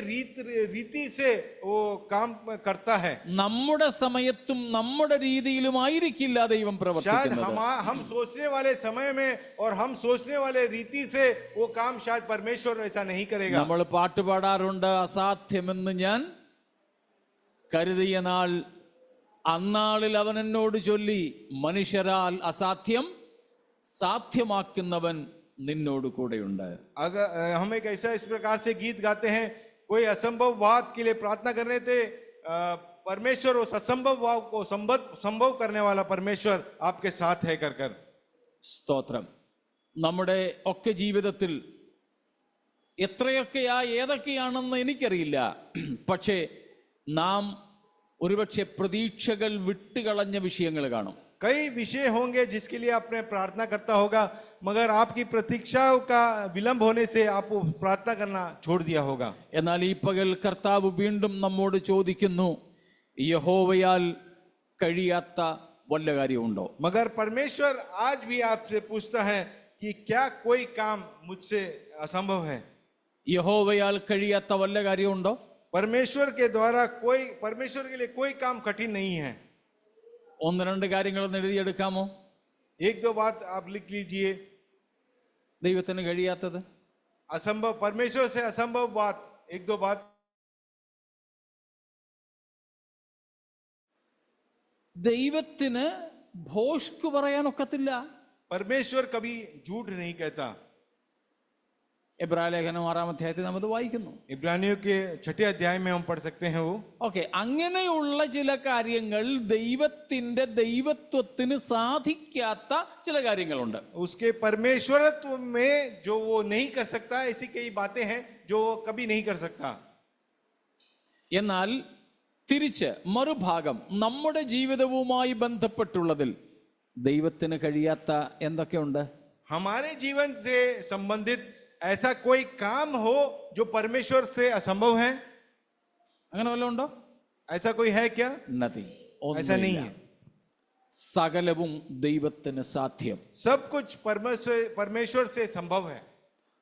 रीति से वो काम करता है. നമ്മുടെ സമയത്തും നമ്മുടെ രീതിയിലുമായിരിക്കില്ല ദൈവം शायद പ്രവർത്തിക്കുന്നത്. हम सोचने वाले समय में और हम सोचने वाले रीति से वो काम शायद परमेश्वर ऐसा नहीं करेगा. നമ്മൾ പാട്ട് പാടാറുണ്ട്, അസാധ്യമെന്ന് ഞാൻ കരുതിയ നാൾ അന്നാളിൽ അവൻ എന്നോട് ചൊല്ലി, മനുഷ്യരാൽ അസാധ്യം സാധ്യമാക്കുന്നവൻ നിന്നോട് കൂടെയുണ്ട്. अगर हम एक ऐसा इस प्रकार से गीत गाते हैं, कोई असंभव बात के लिए प्रार्थना करने थे, परमेश्वर उस असंभव बात को संभव करने वाला परमेश्वर आपके साथ है कर कर. സ്തോത്രം. നമ്മുടെ ഒക്കെ ജീവിതത്തിൽ ഏതൊക്കെയാണെന്ന് എനിക്കറിയില്ല, പക്ഷേ നാം ഒരുപക്ഷെ പ്രതീക്ഷകൾ വിട്ടുകളഞ്ഞ വിഷയങ്ങൾ കാണും. कई विषय होंगे जिसके लिए आपने प्रार्थना करता होगा, मगर आपकी प्रतीक्षाओं का विलंब होने से आप प्रार्थना करना छोड़ दिया होगा. എന്നാൽ ഈ പകൽ കർത്താവ് വീണ്ടും നമ്മോട് ചോദിക്കുന്നു, യഹോവയാൽ കഴിയാത്ത വല്ല കാര്യമുണ്ടോ? मगर परमेश्वर आज भी आपसे पूछता है कि क्या कोई काम मुझसे असंभव है. യഹോവയാൽ കഴിയാത്ത വല്ല കാര്യമുണ്ടോ? परमेश्वर के द्वारा परमेश्वर के लिए कोई काम कठिन नहीं है. 1-2 കാര്യങ്ങളൊന്ന് എഴുതിയെടുക്കാമോ? 1-2 बात आप लिख लीजिए. ദൈവത്തിന് കഴിയാത്തത് असंभव, परमेश्वर से असंभव बात 1-2 बात. ദൈവത്തിന് ഭോഷ്ക് പറയാനൊക്കത്തില്ല. परमेश्वर कभी झूठ नहीं कहता. എബ്രായ ലേഖനം 6-ാം അധ്യായത്തിൽ നാം അത് വായിക്കുന്നു. इब्रानियों के 6ठे अध्याय में हम पढ़ सकते हैं वो. ഓക്കെ, അങ്ങനെയുള്ള ചില കാര്യങ്ങൾ ദൈവത്തിന്റെ ദൈവത്വത്തിന് സാധിക്കാത്ത ചില കാര്യങ്ങളുണ്ട്. उसके परमेश्वरत्व में जो वो नहीं कर सकता, ऐसी कई बातें हैं जो वो कभी नहीं कर सकता. എന്നാൽ തിരിച്ച് മറുഭാഗം നമ്മുടെ ജീവിതവുമായി ബന്ധപ്പെട്ടുള്ളതിൽ ദൈവത്തിന് കഴിയാത്ത എന്തൊക്കെയുണ്ട്? हमारे जीवन से संबंधित ऐसा कोई काम हो जो परमेश्वर से असंभव है? അങ്ങനെ വല്ലതും ഉണ്ടോ? ऐसा कोई है क्या? Nothing. ऐसा नहीं है. സകലവും ദൈവത്തിന് സാധ്യം. सब कुछ परमेश्वर से संभव है.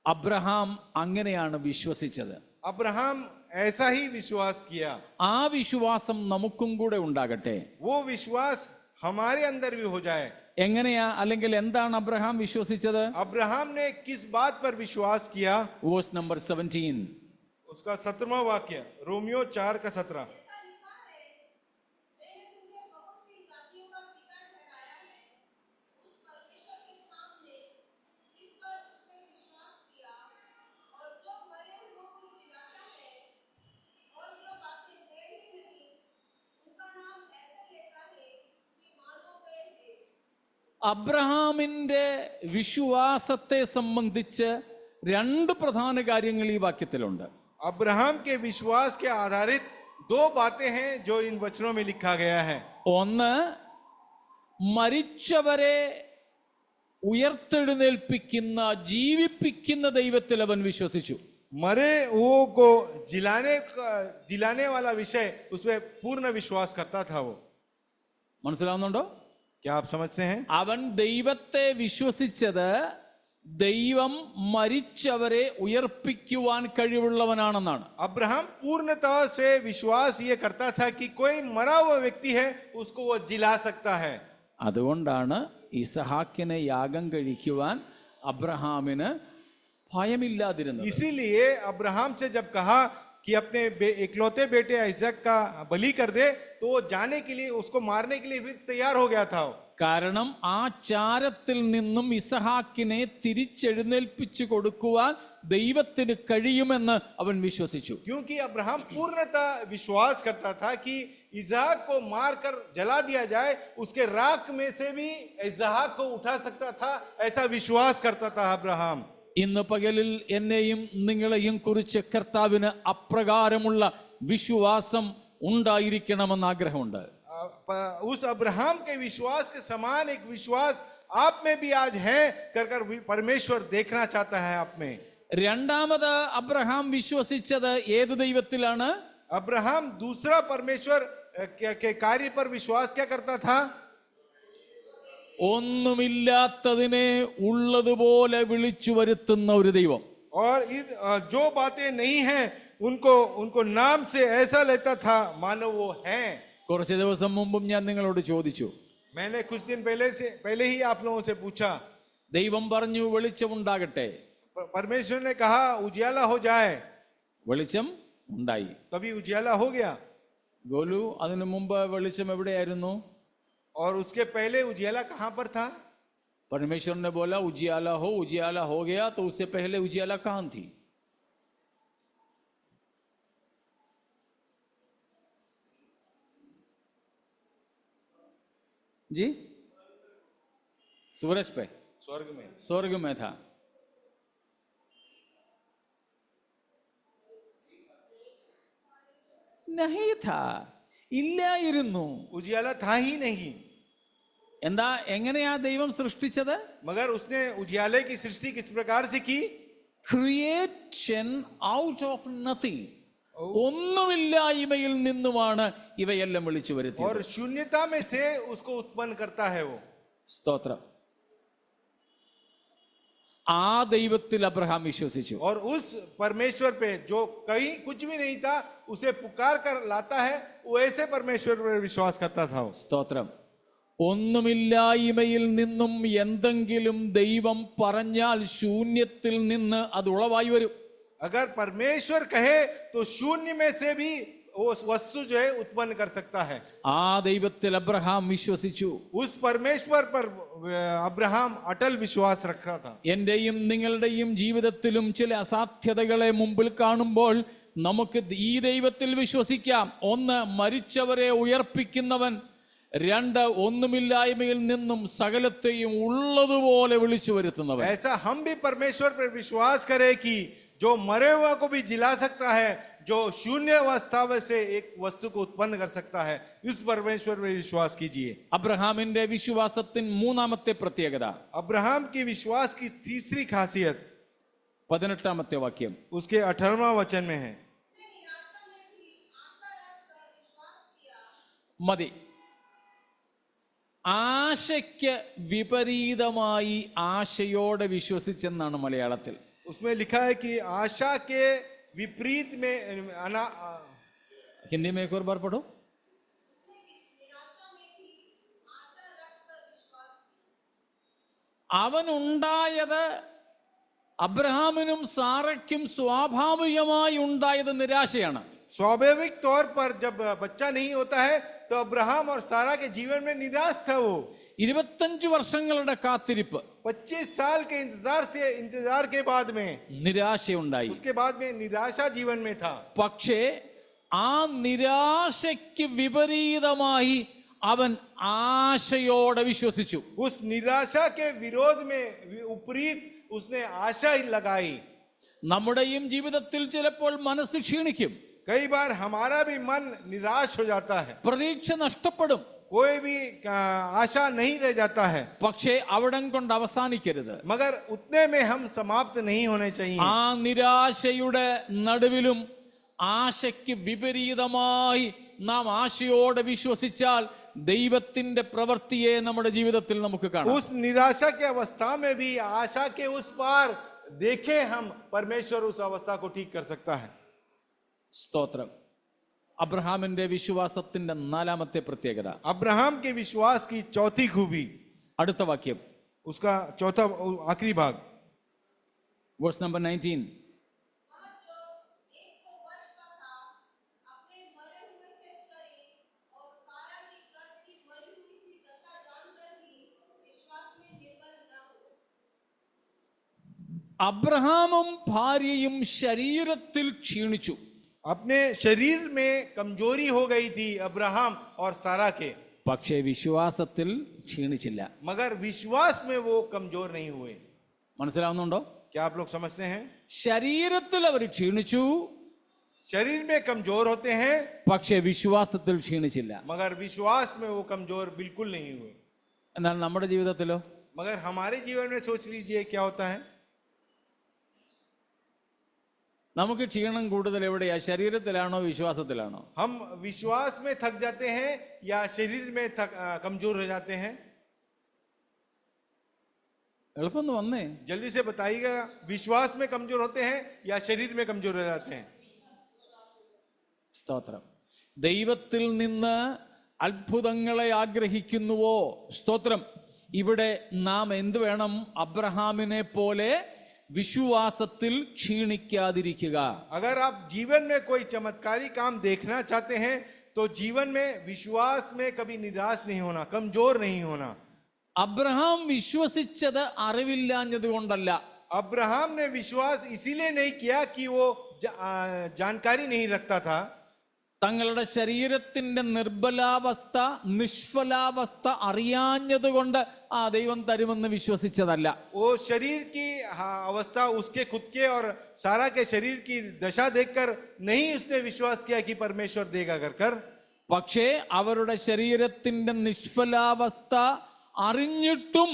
അബ്രഹാം അങ്ങനെയാണ് വിശ്വസിച്ചത്. अब्राहम ऐसा ही विश्वास किया. ആ വിശ്വാസം നമുക്കും കൂടെ ഉണ്ടാകട്ടെ. वो विश्वास हमारे अंदर भी हो जाए. എങ്ങനെയാ, അല്ലെങ്കിൽ എന്താണ് അബ്രഹാം വിശ്വസിച്ചത്? अब्राहम ने किस बात पर विश्वास किया? Verse number 17. उसका 17वां वाक्य, रोमियो 4:17. അബ്രഹാമിന്റെ വിശ്വാസത്തെ സംബന്ധിച്ച് രണ്ട് പ്രധാന കാര്യങ്ങൾ ഈ വാക്യത്തിലുണ്ട്. अब्राहम के विश्वास के आधारित दो बातें हैं जो इन वचनों में लिखा गया है. ഒന്ന്, മരിച്ചവരെ ഉയർത്തെഴുന്നേൽപ്പിക്കുന്ന ജീവിപ്പിക്കുന്ന ദൈവത്തിൽ അവൻ വിശ്വസിച്ചു. मरे हुओं को जिलाने वाला विषय उसमें पूर्ण विश्वास करता था वो. മനസ്സിലാവുന്നുണ്ടോ? क्या आप समझते हैं? അവൻ ദൈവത്തെ വിശ്വസിച്ചത് ദൈവം മരിച്ചവരെ ഉയർപ്പിക്കുവാൻ കഴിവുള്ളവനാണെന്നാണ്. अब्राहम पूर्णतः से विश्वास ये करता था कि कोई मरा हुआ व्यक्ति है उसको वो जिला सकता है. അതുകൊണ്ടാണ് ഇസഹാക്കിനെ യാഗം കഴിക്കുവാൻ അബ്രഹാമിന് ഭയമില്ലാതിരുന്നത്. इसीलिए अब्राहम से जब कहा कि अपने इकलौते बेटे आइजक का बलि कर दे, तो वो जाने के लिए, उसको मारने के लिए फिर तैयार हो गया था. കാരണം ആ ചാരത്തിൽ നിന്നും ഇസഹാക്കിനെ തിരിച്ചെഴുന്നേൽപ്പിച്ചു കൊടുക്കുവാൻ ദൈവത്തിന് കഴിയുമെന്ന് അവൻ വിശ്വസിച്ചു. क्योंकि अब्राहम पूर्णतः विश्वास करता था कि इसहाक को मारकर जला दिया जाए, उसके राख में से भी इसहाक को उठा सकता था, ऐसा विश्वास करता था अब्राहम. ഇന്ന് പകലിൽ എന്നെയും നിങ്ങളെയും കുറിച്ച് കർത്താവിന് അപ്രകാരമുള്ള വിശ്വാസം ഉണ്ടായിരിക്കണമെന്ന് ആഗ്രഹമുണ്ട്. उस अब्राहम के विश्वास के समान एक विश्वास आप में भी आज है, कर परमेश्वर देखना चाहता है आप में. രണ്ടാമത് അബ്രഹാം വിശ്വസിച്ചത് ഏത് ദൈവത്തിലാണ്? अब्राहम दूसरा परमेश्वर के कार्य पर विश्वास क्या करता था? ഒന്നുമില്ലാത്തതിനെ ഉള്ളതുപോലെ വിളിച്ചു വരുത്തുന്ന ഒരു ദൈവം. और जो बातें नहीं हैं उनको नाम से ऐसा लेता था मानो वो हैं. കുറച്ച് ദിവസം മുമ്പും ഞാൻ നിങ്ങളോട് ചോദിച്ചു. मैंने कुछ दिन पहले ही आप लोगों से पूछा. ദൈവം പറഞ്ഞു വെളിച്ചമുണ്ടാകട്ടെ. परमेश्वर ने कहा उजियाला हो जाए. വെളിച്ചം ഉണ്ടായി. तभी उजियाला हो गया. ഗോലു, അതിനു മുമ്പ് വെളിച്ചം എവിടെയായിരുന്നു? और उसके पहले उजियाला कहां पर था? परमेश्वर ने बोला उजियाला हो गया, तो उससे पहले उजियाला कहां थी? जी, सूरज पे, स्वर्ग में था. नहीं था, ഇല്ലായിരുന്നു. उजियाला था ही नहीं. എന്താ, എങ്ങനെയാ ദൈവം സൃഷ്ടിച്ചത്? मगर उसने उजियाले की सृष्टि किस प्रकार से की? Creation out of nothing. ഒന്നുമില്ലായ്മയിൽ നിന്നുമാണ് ഇവയെല്ലാം വിളിച്ചു വരുത്തിയത്. और शून्यता में से उसको उत्पन्न करता है वो. സ്തോത്രം. ആ ദൈവത്തിൽ അബ്രഹാം വിശ്വസിച്ചു. और उस परमेश्वर पे जो कहीं कुछ भी नहीं था उसे पुकार कर लाता है, वो ऐसे परमेश्वर पर विश्वास करता था. സ്തോത്രം. ഒന്നുമില്ലായ്മയിൽ നിന്നും എന്തെങ്കിലും ദൈവം പറഞ്ഞാൽ ശൂന്യത്തിൽ നിന്ന് അത് ഉളവായി വരും. अगर परमेश्वर कहे तो शून्य में से भी वो वस्तु जो है उत्पन्न कर सकता है. ആ ദൈവത്തിൽ അബ്രഹാം വിശ്വസിച്ചു. उस परमेश्वर पर अब्राहम अटल विश्वास रखा था. എന്റെയും നിങ്ങളുടെയും ജീവിതത്തിലും ചില അസാധ്യതകളെ മുമ്പിൽ കാണുമ്പോൾ നമുക്ക് ഈ ദൈവത്തിൽ വിശ്വസിക്കാം. ഒന്ന്, മരിച്ചവരെ ഉയർപ്പിക്കുന്നവൻ. രണ്ട്, ഒന്നുമില്ലായ്മയിൽ നിന്നും സകലത്തെയും ഉള്ളതുപോലെ വിളിച്ചു വരുത്തുന്നവൻ. ऐसा हम भी परमेश्वर पर विश्वास करें कि जो मरे हुआ को भी जिला सकता है, जो शून्य अवस्था से एक वस्तु को उत्पन्न कर सकता है, उस परमेश्वर में विश्वास कीजिए। അബ്രഹാമിന്റെ വിശ്വാസത്തിൻ മൂന്നാമത്തെ പ്രത്യേകത, अब्राहम की विश्वास की तीसरी खासियत 18ാമത്തെ വാക്യം. उसके 18वां वचन में है। മതി. ആശയ്ക്ക് വിപരീതമായി ആശയോടെ വിശ്വസിച്ചെന്നാണ് മലയാളത്തിൽ. उसमें लिखा है कि आशा के विपरीत में हिंदी में एक और बार पढ़ो. അവനുണ്ടായത്, അബ്രഹാമിനും സാറയ്ക്കും സ്വാഭാവികമായി ഉണ്ടായത് നിരാശയാണ്. स्वाभाविक तौर पर जब बच्चा नहीं होता है तो अब्राहम और सारा के जीवन में निराश था। वो 25 വർഷങ്ങളുടെ കാത്തിരിപ്പ്, 25 साल के इंतजार के बाद में നിരാശയുണ്ടായി. उसके बाद में निराशा जीवन में था। പക്ഷേ ആ നിരാശയ്ക്ക് വിപരീതമായി അവൻ ആശയോടെ വിശ്വസിച്ചു. उस निराशा के विरोध में विपरीत उसने आशा ही लगाई। നമ്മുടെയും ജീവിതത്തിൽ ചിലപ്പോൾ മനസ്സ് ക്ഷീണിക്കും, कई बार हमारा भी मन निराश हो जाता है, പ്രതീക്ഷ നഷ്ടപ്പെടും. कोई भी आशा नहीं रह जाता है। പക്ഷേ അവിടം കൊണ്ട് അവസാനിക്കരുത്. मगर उतने में हम समाप्त नहीं होने चाहिए। ആ നിരാശയുടെ നടുവിലും ആശയ്ക്ക് വിപരീതമായി നാം ആശയോടെ വിശ്വസിച്ചാൽ ദൈവത്തിന്റെ പ്രവൃത്തിയെ നമ്മുടെ ജീവിതത്തിൽ നമുക്ക് കാണാം. उस निराशा के अवस्था में भी आशा के उस पार देखे हम, परमेश्वर उस अवस्था को ठीक कर सकता है। സ്തോത്രം. അബ്രഹാമിന്റെ വിശ്വാസത്തിന്റെ നാലാമത്തെ പ്രത്യേകത, अब्राहम के विश्वास की चौथी खूबी, അടുത്ത വാക്യം, उसका चौथा आखिरी भाग, വേഴ്സ് നമ്പർ 19. അബ്രഹാമും ഭാര്യയും ശരീരത്തിൽ ക്ഷീണിച്ചു. अपने शरीर में कमजोरी हो गई थी अब्राहम और सारा के, പക്ഷേ വിശ്വാസത്തിൽ ക്ഷീണിച്ചില്ല. मगर विश्वास में वो कमजोर नहीं हुए। മനസ്സിലാവുന്നുണ്ടോ? क्या आप लोग समझते हैं? ശരീരത്തിൽ അവർ ക്ഷീണിച്ചു, शरीर में कमजोर होते हैं, പക്ഷേ വിശ്വാസത്തിൽ ക്ഷീണിച്ചില്ല. मगर विश्वास में वो कमजोर बिल्कुल नहीं हुए। എന്നാൽ നമ്മുടെ ജീവിതത്തിലോ? मगर हमारे जीवन में सोच लीजिए क्या होता है। നമുക്ക് ക്ഷീണം കൂടുതൽ എവിടെയാ? ശരീരത്തിലാണോ വിശ്വാസത്തിലാണോ? हम विश्वास में थक जाते हैं या शरीर में कमजोर हो जाते हैं? എളുപ്പം വന്നേ, जल्दी से बताइएगा, विश्वास में कमजोर होते हैं या शरीर में कमजोर हो जाते हैं? സ്തോത്രം. ദൈവത്തിൽ നിന്ന് അത്ഭുതങ്ങളെ ആഗ്രഹിക്കുന്നുവോ? സ്തോത്രം. ഇവിടെ നാം എന്ത് വേണം? അബ്രഹാമിനെ പോലെ വിശ്വാസത്തിൽ ക്ഷീണിക്കാതിരിക്കുക. अगर आप जीवन में कोई चमत्कारी काम देखना चाहते हैं तो जीवन में विश्वास में कभी निराश नहीं होना, कमजोर नहीं होना। അബ്രഹാം വിശ്വസിച്ചത് അറിവില്ലാഞ്ഞത് കൊണ്ടല്ല. अब्राहम ने विश्वास इसीलिए नहीं किया कि वो जानकारी नहीं रखता था। തങ്ങളുടെ ശരീരത്തിന്റെ നിർബലാവസ്ഥ, നിഷ്ഫലാവസ്ഥ അറിയാഞ്ഞത് കൊണ്ട് ആ ദൈവം തരുമെന്ന് വിശ്വസിച്ചതല്ല. वो शरीर की अवस्था उसके खुद के और सारा के शरीर की दशा देखकर नहीं उसने विश्वास किया कि परमेश्वर देगा कर। പക്ഷേ അവരുടെ ശരീരത്തിന്റെ നിഷ്ഫലാവസ്ഥ അറിഞ്ഞിട്ടും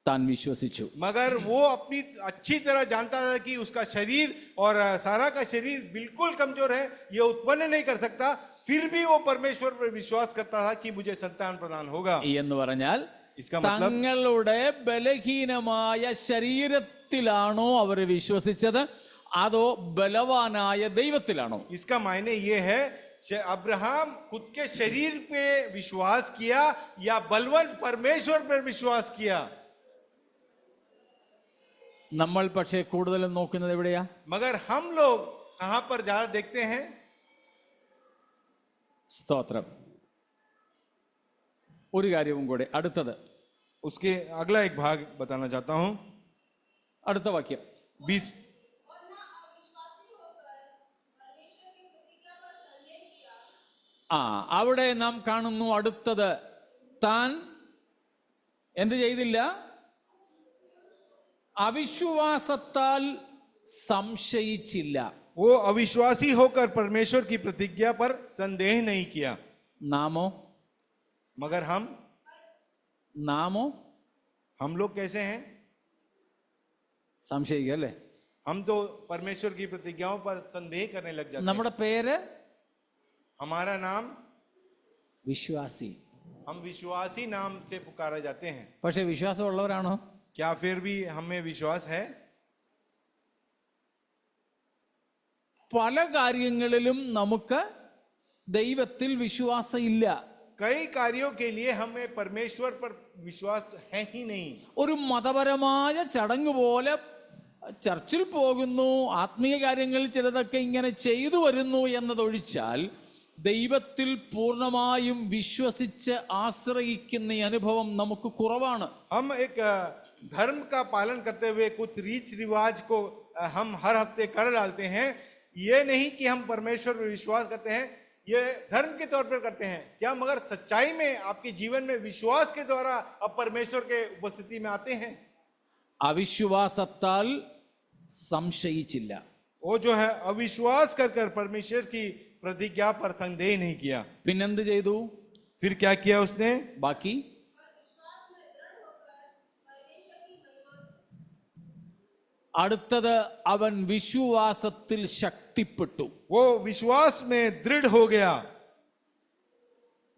താൻ വിശ്വസിച്ചു. मगर वो अपनी अच्छी तरह जानता था कि उसका शरीर और सारा का शरीर बिल्कुल कमजोर है, ये उत्पन्न नहीं कर सकता, फिर भी वो परमेश्वर पर विश्वास करता था कि मुझे संतान प्रदान होगा। എന്ന് പറഞ്ഞാൽ इसका मतलब തങ്ങളുടെ ബലഹീനമായ ശരീരത്തിലാണോ അവർ വിശ്വസിച്ചത്, അതോ ബലവാനായ ദൈവത്തിലാണോ? इसका मायने ये है, अब्राहम खुद के शरीर पे विश्वास किया या बलवंत परमेश्वर पर विश्वास किया? നമ്മൾ പക്ഷേ കൂടുതലും നോക്കുന്നത് എവിടെയാ? मगर हम लोग कहां पर ज्यादा देखते हैं? സ്തോത്രം. ഒരു കാര്യവും കൂടെ, അടുത്തത്, उसके अगला एक भाग बताना चाहता हूं। അടുത്ത വാക്യം 20। അവിടെ നാം കാണുന്നു അടുത്തത്, താൻ എന്ത് ചെയ്തില്ല? അവിശ്വാസത്താൽ സംശയിച്ചില്ല. वो अविश्वासी होकर परमेश्वर की प्रतिज्ञा पर संदेह नहीं किया। നാമോ मगर നാമോ हम लोग कैसे हैं? സംശയിക്കുക അല്ലേ? हम तो परमेश्वर की प्रतिज्ञाओं पर संदेह करने लग जाते हैं। നമ്മുടെ പേര് हमारा नाम, വിശ്വാസി. हम विश्वासी नाम से पुकारे जाते हैं। പക്ഷെ വിശ്വാസമുള്ളവരാണോ? क्या फिर भी हमें विश्वास है? പല കാര്യങ്ങളിലും നമുക്ക് ദൈവത്തിൽ വിശ്വാസം ഇല്ല. कई कार्यों के लिए हमें परमेश्वर पर विश्वास है ही नहीं। ഒരു മതപരമായ ചടങ്ങ് പോലെ ചർച്ചിൽ പോകുന്നു, ആത്മീയ കാര്യങ്ങളിൽ ചിലതൊക്കെ ഇങ്ങനെ ചെയ്തു വരുന്നു എന്നതൊഴിച്ചാൽ ദൈവത്തിൽ പൂർണ്ണമായും വിശ്വസിച്ച് ആശ്രയിക്കുന്ന ഈ അനുഭവം നമുക്ക് കുറവാണ്. हम एक धर्म का पालन करते हुए कुछ रीच रिवाज को हम हर हफ्ते कर डालते हैं। ये नहीं कि हम परमेश्वर पर विश्वास करते हैं, ये धर्म के तौर पर करते हैं क्या, मगर सच्चाई में आपके जीवन में विश्वास के द्वारा अब परमेश्वर के उपस्थिति में आते हैं। അവിശ്വാസത്താൽ സംശയിച്ചില്ല. वो जो है अविश्वास कर परमेश्वर की प्रतिज्ञा पर संदेह नहीं किया। പിന്നെന്ത് ചെയ്തു? फिर क्या किया उसने? ബാക്കി അടുത്തത് അവൻ വിശ്വാസത്തിൽ ശക്തിപ്പെട്ടു. वो विश्वास में दृढ़ हो गया।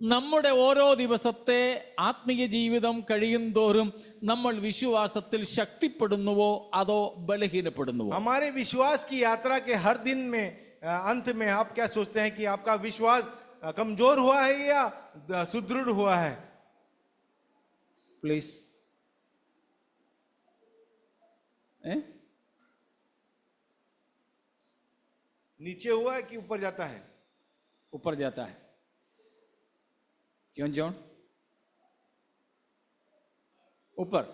നമ്മുടെ ഓരോ ദിവസത്തെ ആത്മീയ ജീവിതം കഴിയുന്തോറും നമ്മൾ വിശ്വാസത്തിൽ ശക്തിപ്പെടുന്നുവോ അതോ ബലഹീനപ്പെടുന്നുവോ? हमारे विश्वास की यात्रा के हर दिन में अंत में आप क्या सोचते हैं कि आपका विश्वास कमजोर हुआ है या सुदृढ़ हुआ है? പ്ലീസ്. नीचे हुआ है कि ऊपर जाता है? ऊपर जाता है. क्यों जॉन? ऊपर.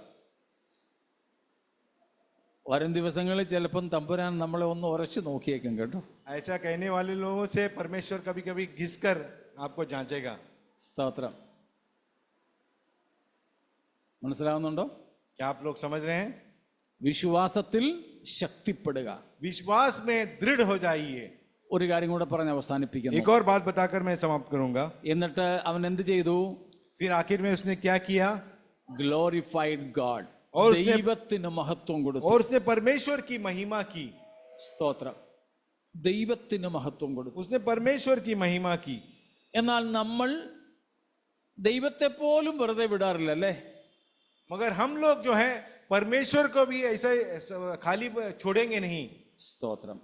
വരും ദിവസങ്ങളിൽ ചിലപ്പം തമ്പുരാൻ നമ്മളെ ഒന്ന് ഉറച്ചു നോക്കിയേക്കും കേട്ടോ. ऐसा कहने वाले लोगों से परमेश्वर कभी कभी घिसकर आपको जांचेगा। സ്തോത്രം. മനസ്സിലാവുന്നുണ്ടോ? क्या आप लोग समझ रहे हैं? വിശ്വാസത്തിൽ ശക്തിപ്പെടുക. विश्वास में दृढ़ हो जाइए। ഒരു കാര്യം കൂടെ പറഞ്ഞ് അവസാനിപ്പിക്കുന്നു. एक और बात बताकर मैं समाप्त करूंगा। എന്നിട്ട് അവൻ എന്ത് ചെയ്തു? फिर आखिर में उसने क्या किया? Glorified God. और उसने ദൈവത്തിന് മഹത്വം കൊടുത്തു. और उसने परमेश्वर की महिमा की। സ്തോത്രം. ദൈവത്തിന് മഹത്വം കൊടുത്തു. उसने परमेश्वर की महिमा की। എന്നാൽ നമ്മൾ ദൈവത്തെ പോലും വെറുതെ വിടാറില്ല അല്ലേ? मगर हम लोग जो है परमेश्वर को भी ऐसा खाली छोड़ेंगे नहीं। സ്തോത്രം.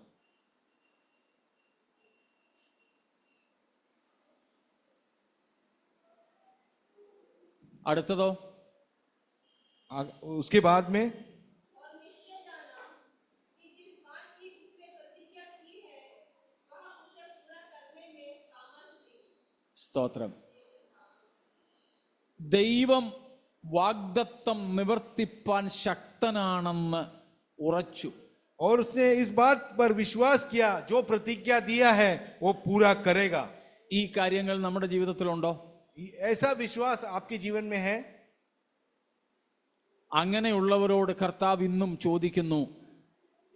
അടുത്തതോ? उसके बाद में സ്തോത്രം. ദൈവം വാഗ്ദത്തം നിവർത്തിപ്പാൻ ശക്തനാണെന്ന് ഉറച്ചു. और उसने इस बात पर विश्वास किया, जो प्रतिज्ञा दिया है वो पूरा करेगा। ഈ കാര്യങ്ങൾ നമ്മുടെ ജീവിതത്തിലുണ്ടോ? ऐसा विश्वास आपके जीवन में है? അങ്ങനെയുള്ളവരോട് കർത്താവ് ഇന്നും ചോദിക്കുന്നു,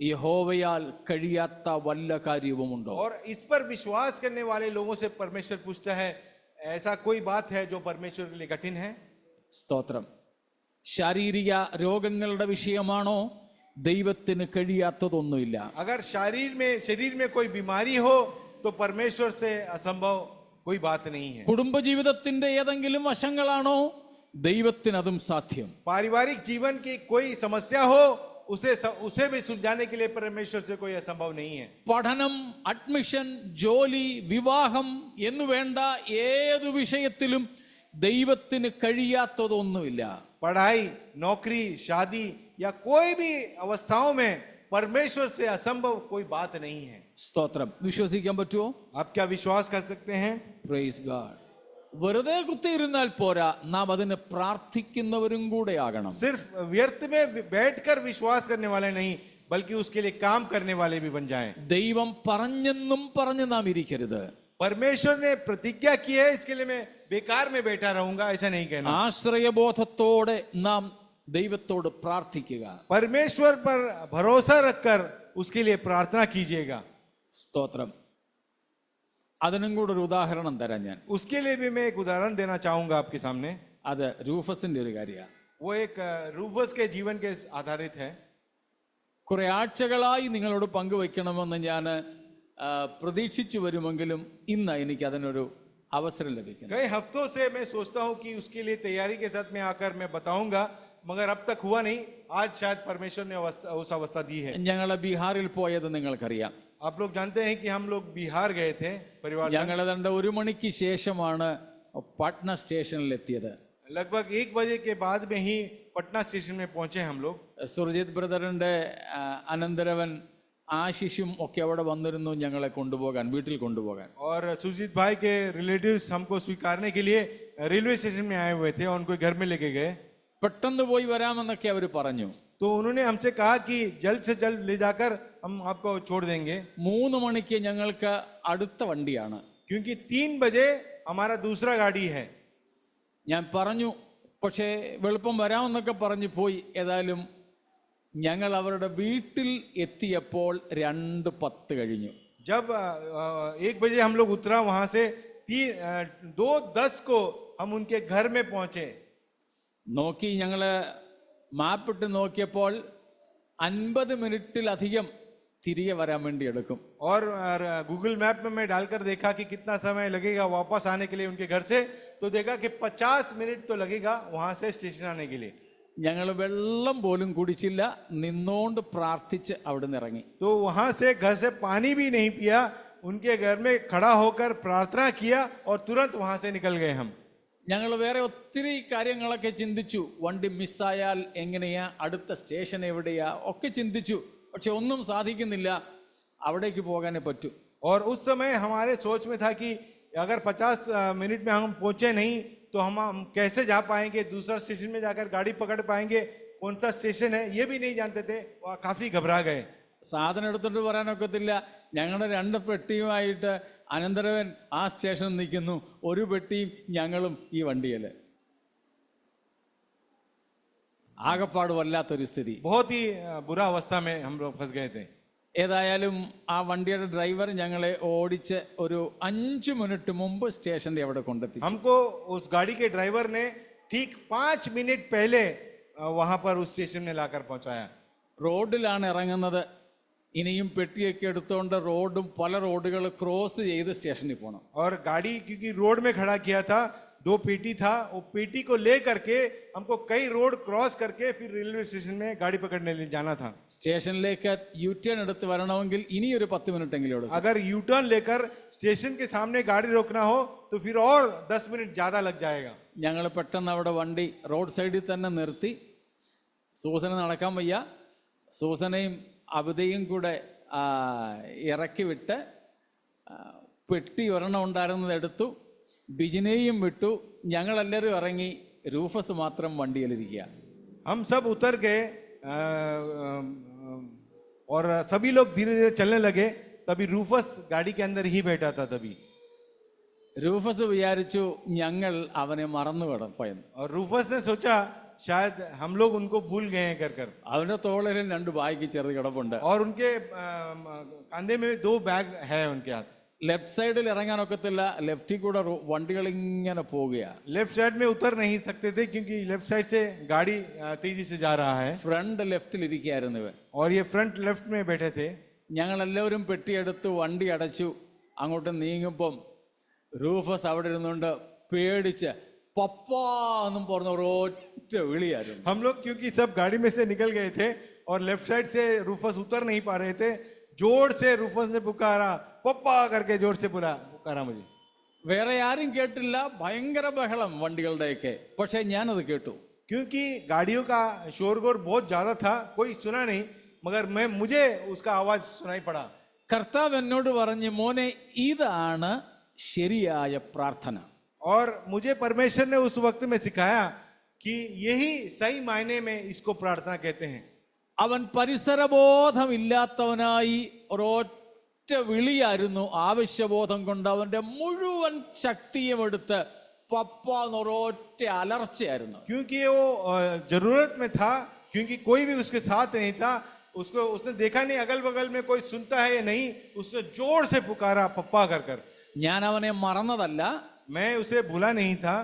യഹോവയാൽ കഴിയാത്ത വല്ല കാര്യവുമുണ്ടോ? और इस पर विश्वास करने वाले लोगों से परमेश्वर पूछता है, ऐसा कोई बात है जो परमेश्वर के लिए कठिन है? സ്തോത്രം. ശാരീരിക രോഗങ്ങളുടെ വിഷയമാണോ? ദൈവത്തിന് കഴിയാത്തതൊന്നുമില്ല. अगर शरीर में कोई बीमारी हो तो परमेश्वर से असंभव कोई बात नहीं है। കുടുംബജീവിതത്തിന്റെ ഏതെങ്കിലും വശങ്ങളാണോ? ദൈവത്തിന് അതും സാധ്യം. पारिवारिक जीवन की कोई समस्या हो उसे भी सुलझाने के लिए परमेश्वर से कोई असंभव नहीं है। പഠനം, അഡ്മിഷൻ, ജോലി, വിവാഹം എന്നു വേണ്ട ഏതു വിഷയത്തിലും ദൈവത്തിന് കഴിയാത്തതൊന്നുമില്ല. पढ़ाई, नौकरी, शादी या कोई भी अवस्थाओं में परमेश्वर से असंभव कोई बात नहीं है। സ്തോത്രം. വിശ്വസിക്കാൻ പറ്റുമോ? आप क्या विश्वास कर सकते हैं? Praise God. വെറുതെ കുത്തിയിരുന്നാൽ പോരാ, നാം അതിന് പ്രാർത്ഥിക്കുന്നവരും കൂടെ ആകണം. सिर्फ व्यर्थ में बैठकर विश्वास करने वाले नहीं, बल्कि उसके लिए काम करने वाले भी बन जाएं। ദൈവം പറഞ്ഞെന്നും പറഞ്ഞ് നാം ഇരിക്കരുത്. परमेश्वर ने प्रतिज्ञा की है, इसके लिए मैं बेकार में बैठा रहूंगा, ऐसा नहीं कहना। ആശ്രയബോധത്തോടെ നാം ദൈവത്തോട് പ്രാർത്ഥിക്കുക. परमेश्वर पर भरोसा रखकर उसके लिए प्रार्थना कीजिएगा. സ്തോത്രം. അതിനും കൂടെ ഒരു ഉദാഹരണം തരാം ഞാൻ. उसके लिए भी मैं एक उदाहरण देना चाहूंगा आपके सामने. അത് റൂഫസിന്റെ ഒരു കാര്യമാണ്. वो एक रूफस के जीवन के आधारित है. കുറെ ആഴ്ചകളായി നിങ്ങളോട് പങ്കുവയ്ക്കണമെന്ന് ഞാൻ പ്രതീക്ഷിച്ചു വരുമെങ്കിലും ഇന്ന് എനിക്ക് അതിനൊരു അവസരം ലഭിക്കുന്നു. कई हफ्तों से मैं सोचता हूं कि उसके लिए तैयारी के साथ मैं आकर मैं बताऊंगा, मगर अब तक हुआ नहीं. आज शायद परमेश्वर ने उस अवस्था दी है. ഞങ്ങൾ ബീഹാറിൽ പോയത് നിങ്ങൾക്കറിയാം. आप लोग जानते हैं कि हम लोग बिहार गए थे परिवार संग. ഞങ്ങൾ ഏതാണ്ട് 1 മണിക്ക് ശേഷമാണ് പാട്ന സ്റ്റേഷനിൽ എത്തിയത്. लगभग 1 बजे के बाद में ही पटना स्टेशन में पहुंचे हम लोग. സുർജിത് ബ്രദറിന്റെ അനന്തരവൻ ആശിഷും ഒക്കെ അവിടെ വന്നിരുന്നു ഞങ്ങളെ കൊണ്ടുപോകാൻ, വീട്ടിൽ കൊണ്ടുപോകാൻ. और सुजीत भाई के रिलेटिव्स हमको स्वीकारने के लिए रेलवे स्टेशन में आए हुए थे और उनको घर में लेके गए. പെട്ടെന്ന് പോയി വരാമെന്നൊക്കെ അവർ പറഞ്ഞു. तो उन्होंने हमसे कहा कि जल्द से जल्द ले जाकर हम आपको छोड़ देंगे. 3 മണിക്ക് ഞങ്ങൾക്ക് അടുത്ത വണ്ടിയാണ്. क्योंकि 3 बजे हमारा दूसरा गाड़ी है. ഞാൻ പറഞ്ഞു, പക്ഷേ വെളുപ്പം വരാമെന്നൊക്കെ പറഞ്ഞു പോയി. ഏതായാലും ഞങ്ങൾ അവരുടെ വീട്ടിൽ എത്തിയപ്പോൾ 2:10 കഴിഞ്ഞു. जब 1 बजे हम लोग उतरा वहां से 2:10 को हम उनके घर में पहुंचे. നോക്കി, ഞങ്ങള് മാപ്പിട്ട് നോക്കിയപ്പോൾ 50 മിനിറ്റിലധികം തിരികെ വരാൻ വേണ്ടി എടുക്കും. और गूगल मैप में मैं डालकर देखा कि कितना समय लगेगा वापस आने के लिए उनके घर से, तो देखा कि 50 मिनट तो लगेगा वहां से स्टेशन आने के लिए. ഞങ്ങൾ വെള്ളം പോലും കുടിച്ചില്ല, നിന്നോണ്ട് പ്രാർത്ഥിച്ച് അവിടെ നിന്ന് ഇറങ്ങി. तो वहां से घर से पानी भी नहीं पिया, उनके घर में खड़ा होकर प्रार्थना किया और तुरंत वहां से निकल गए हम. ഞങ്ങൾ വേറെ ഒത്തിരി കാര്യങ്ങളൊക്കെ ചിന്തിച്ചു. വണ്ടി മിസ്സായാൽ എങ്ങനെയാ, അടുത്ത സ്റ്റേഷൻ എവിടെയാ ഒക്കെ ചിന്തിച്ചു. പക്ഷെ ഒന്നും സാധിക്കുന്നില്ല. അവിടേക്ക് പോകാനേ പറ്റൂ. और उस समय हमारे सोच में था कि अगर 50 मिनट में हम पहुंचे नहीं तो हम कैसे जा पाएंगे, दूसरा स्टेशन में जाकर गाड़ी पकड़ पाएंगे, कौन सा स्टेशन है ये भी नहीं जानते थे. काफी घबरा गए. സാധനം എടുത്തോണ്ട് വരാനൊക്കത്തില്ല. ഞങ്ങളുടെ 2 പെട്ടിയുമായിട്ട് അനന്തരവൻ ആ സ്റ്റേഷനിൽ നിൽക്കുന്നു, ഒരു പെട്ടിയും ഞങ്ങളും ഈ വണ്ടിയിൽ. ആകപ്പാട് വല്ലാത്തൊരു സ്ഥിതി. बहुत ही बुरा अवस्था में हम लोग फंस गए थे. ഏതായാലും ആ വണ്ടിയുടെ ഡ്രൈവർ ഞങ്ങളെ ഓടിച്ച് ഒരു 5 മിനിറ്റ് മുമ്പ് സ്റ്റേഷന്റെ അവിടെ കൊണ്ടെത്തി. हमको उस गाड़ी के ड्राइवर ने ठीक 5 मिनट पहले वहां पर उस स्टेशन में लाकर पहुंचाया. റോഡിലാണ് ഇറങ്ങുന്നത്. ഇനിയും പെട്ടിയൊക്കെ എടുത്തുകൊണ്ട് പല റോഡുകൾ ക്രോസ് ചെയ്ത് സ്റ്റേഷനിൽ പോകണം. और गाड़ी क्योंकि रोड में खड़ा किया था, 2 पेटी था, वो पेटी को ले करके हमको कई रोड क्रॉस करके फिर रेलवे स्टेशन में गाड़ी पकड़ने ले जाना था. സ്റ്റേഷനിലേക്ക് യു ടേൺ എടുത്ത് വരണമെങ്കിൽ ഇനി ഒരു 10 മിനിറ്റ് എങ്കിലും എടുക്കും. अगर यू टर्न लेकर स्टेशन के सामने गाड़ी रोकना हो तो फिर और 10 मिनट ज्यादा लग जाएगा. ഞങ്ങൾ പെട്ടെന്ന് അവിടെ വണ്ടി റോഡ് സൈഡിൽ തന്നെ നിർത്തി. സൂസന നടക്കാൻ വയ്യ. സൂസനയും അബിതയും കൂടെ ഇറക്കി വിട്ട് പെട്ടി ഒരെണ്ണം ഉണ്ടായിരുന്നത് എടുത്തു. ബിജിനെയും വിട്ടു. ഞങ്ങളെല്ലാവരും ഇറങ്ങി. റൂഫസ് മാത്രം വണ്ടിയിലിരിക്കുക. हम सब उतर गए और सभी लोग धीरे धीरे चलने लगे. तभी रूफस गाड़ी के अंदर ही बैठा था. तभी റൂഫസ് വിചാരിച്ചു ഞങ്ങൾ അവനെ മറന്നു പോയെന്ന്. और रूफस ने सोचा शायद हम लोग उनको भूल गए हैं कर. അവന്റെ തോളിലും 2 ബാഗ് ചെറുത് കിടപ്പുണ്ട്. और उनके कंधे में 2 बैग है उनके हाथ. ലെഫ്റ്റ് സൈഡിൽ ഇറങ്ങാനൊക്കത്തില്ല. ലെഫ്റ്റിൽ കൂടെ വണ്ടികൾ ഇങ്ങനെ പോവുകയാ. लेफ्ट साइड में उतर नहीं सकते थे क्योंकि लेफ्ट साइड से गाड़ी तेजी से जा रहा है. ഫ്രണ്ട് ലെഫ്റ്റിൽ ഇരിക്കുകയായിരുന്നു ഇവൻ. और ये फ्रंट लेफ्ट में बैठे थे. ഞങ്ങളെല്ലാവരും പെട്ടിയെടുത്ത് വണ്ടി അടച്ചു. അങ്ങോട്ട് നീങ്ങുമ്പം റൂഫസ് അവിടെ ഇരുന്നുകൊണ്ട് പേടിച്ച് പപ്പാ എന്നും പറഞ്ഞ ഒരൊറ്റ വിളിയായിരുന്നു. हम लोग क्योंकि सब गाड़ी में से निकल गए थे और लेफ्ट साइड से रूफस उतर नहीं पा रहे थे, जोर से रूफस ने पुकारा पप्पा करके, जोर से पुकारा मुझे. വേറെ ആരും കേട്ടില്ല. ഭയങ്കര ബഹളം വണ്ടികളുടെയൊക്കെ. പക്ഷെ ഞാനത് കേട്ടു. क्योंकि गाड़ियों का शोरगुल बहुत ज्यादा था, कोई सुना नहीं, मगर मुझे उसका आवाज सुनाई पड़ा. കർത്താവ് എന്നോട് പറഞ്ഞു, മോനെ ഇതാണ് ശരിയായ പ്രാർത്ഥന. और मुझे परमेश्वर ने उस वक्त में सिखाया कि यही सही मायने में इसको प्रार्थना कहते हैं. അവൻ പരിസരബോധമില്ലാത്തവനായി ഒരൊറ്റ വിളിയായിരുന്നു. ആവശ്യബോധം കൊണ്ട് അവന്റെ മുഴുവൻ ശക്തിയും എടുത്ത് പപ്പ എന്നൊരൊറ്റ അലർച്ചയായിരുന്നു. क्योंकि वो जरूरत में था, क्योंकि कोई भी उसके साथ नहीं था, उसको उसने देखा नहीं अगल बगल में कोई सुनता है या नहीं, उसने जोर से पुकारा पप्पा कर कर। ഞാൻ അവനെ മറന്നതല്ല, मैं उसे भूला नहीं था,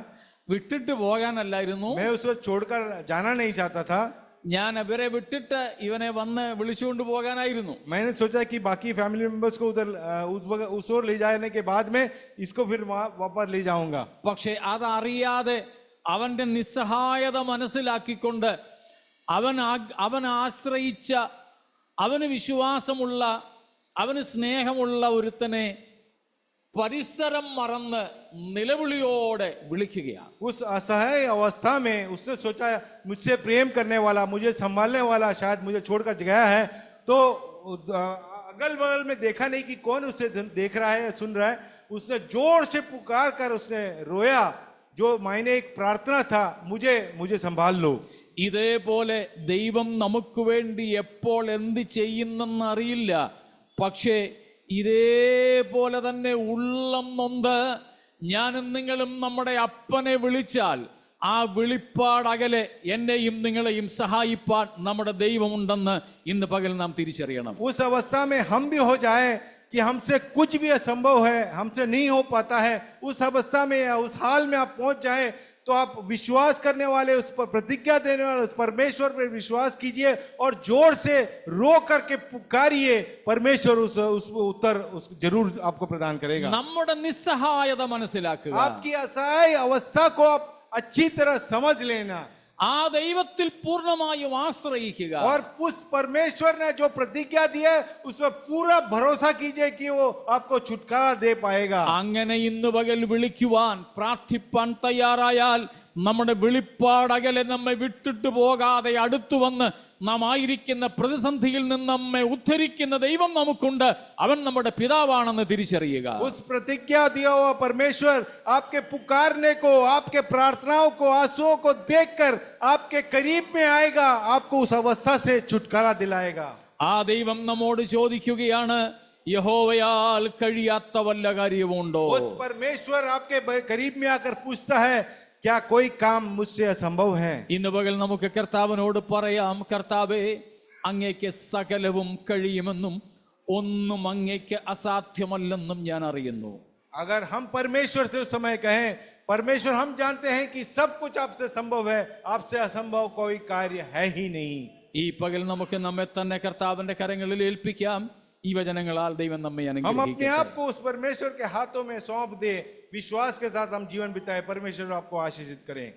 വിട്ടിട്ട് പോകാനല്ലായിരുന്നു, मैं उसको छोड़कर जाना नहीं चाहता था। ഞാൻ അവരെ വിട്ടിട്ട് ഇവനെ വന്ന് വിളിച്ചുകൊണ്ട് പോകാനായിരുന്നു. मैंने सोचा कि बाकी फैमिली मेंबर्स को उधर उस ओर ले जाने के बाद में इसको फिर वापस ले जाऊंगा। പക്ഷെ അതറിയാതെ അവന്റെ നിസ്സഹായത മനസ്സിലാക്കിക്കൊണ്ട് അവൻ ആശ്രയിച്ച, അവന് വിശ്വാസമുള്ള, അവന് സ്നേഹമുള്ള ഒരുത്തനെ പരിസരം മറന്ന് നിലവിളിയോടെ വിളിക്കുകയാണ്. उस असहाय अवस्था में उसने सोचा मुझसे प्रेम करने वाला, मुझे संभालने वाला शायद मुझे छोड़कर गया है, तो अगल बगल में देखा नहीं कि कौन उसे देख रहा है, सुन रहा है। उसने जोर से पुकार कर उसने रोया, जो मायने एक प्रार्थना था, मुझे संभाल लो। ഇതേപോലെ ദൈവം നമുക്ക് വേണ്ടി എപ്പോൾ എന്ത് ചെയ്യുന്നെന്ന് അറിയില്ല. പക്ഷേ ഇതേപോലെ തന്നെ ഉള്ളം നൊന്ത് ഞാനും നിങ്ങളും നമ്മുടെ അപ്പനെ വിളിച്ചാൽ ആ വിളിപ്പാടകലെ എന്നെയും നിങ്ങളെയും സഹായിപ്പാൻ നമ്മുടെ ദൈവമുണ്ടെന്ന് ഇന്ന് പകൽ നാം തിരിച്ചറിയണം. उस अवस्था में हम भी हो जाए कि हमसे कुछ भी असंभव है, हमसे नहीं हो पाता है, उस अवस्था में या उस हाल में आप पहुंच जाए, तो आप विश्वास करने वाले, उस पर प्रतिज्ञा देने वाले उस परमेश्वर पर विश्वास कीजिए और जोर से रो करके पुकारिए। परमेश्वर उस उत्तर जरूर आपको प्रदान करेगा। നമ്മുടെ നിസ്സഹായത മനസ്സിലാക്കുക. आपकी असहाय अवस्था को आप अच्छी तरह समझ लेना ആ ദൈവത്തിൽ പൂർണ്ണമായും ആശ്രയിക്കുക. और उस परमेश्वर ने जो प्रतिज्ञा दी है उस पर पूरा भरोसा कीजिए कि वो आपको छुटकारा दे पाएगा। അങ്ങനെ ഇന്ന് പകൽ വിളിക്കുവാൻ, പ്രാർത്ഥിപ്പാൻ തയ്യാറായാൽ നമ്മുടെ വിളിപ്പാടകലെ നമ്മെ വിട്ടിട്ട് പോകാതെ അടുത്തു വന്ന് നാം ആയിരിക്കുന്ന പ്രതിസന്ധിയിൽ നിന്ന് നമ്മെ ഉദ്ധരിക്കുന്ന ദൈവം നമുക്കുണ്ട്. അവൻ നമ്മുടെ പിതാവാണെന്ന് തിരിച്ചറിയുക. उस प्रतिज्ञा दिया हुआ परमेश्वर आपके पुकारने को, आपके प्रार्थनाओं को, आंसुओं को देखकर आपके करीब में आएगा, आपको उस अवस्था से छुटकारा दिलाएगा। ആ ദൈവം നമ്മോട് ചോദിക്കുകയാണ്, യഹോവയാൽ കഴിയാത്ത വല്ല കാര്യവുമുണ്ടോ? उस परमेश्वर आपके करीब में आकर पूछता है, क्या कोई काम मुझसे असंभव है? ഇന്ന് പകൽ നമുക്ക് കർത്താവിനോട് പറയാം, കർത്താവേ, അങ്ങേക്ക് സകലവും കഴിയുമെന്നും ഒന്നും അങ്ങേക്ക് അസാധ്യമല്ലെന്നും ഞാൻ അറിയുന്നു. अगर हम परमेश्वर से उस समय कहें, परमेश्वर हम जानते हैं कि सब कुछ आपसे संभव है, आपसे असंभव कोई कार्य है ही नहीं। ഈ പകൽ നമുക്ക് നമ്മെ തന്നെ കർത്താവിന്റെ കരങ്ങളിൽ ഏൽപ്പിക്കാം. ഈ വചനങ്ങളാൽ ദൈവം നമ്മെ हम अपने അനുഗ്രഹിക്കട്ടെ. आप को उस परमेश्वर के हाथों में सौंप दे, विश्वास के साथ हम जीवन बिताए। परमेश्वर आपको आशीषित करें।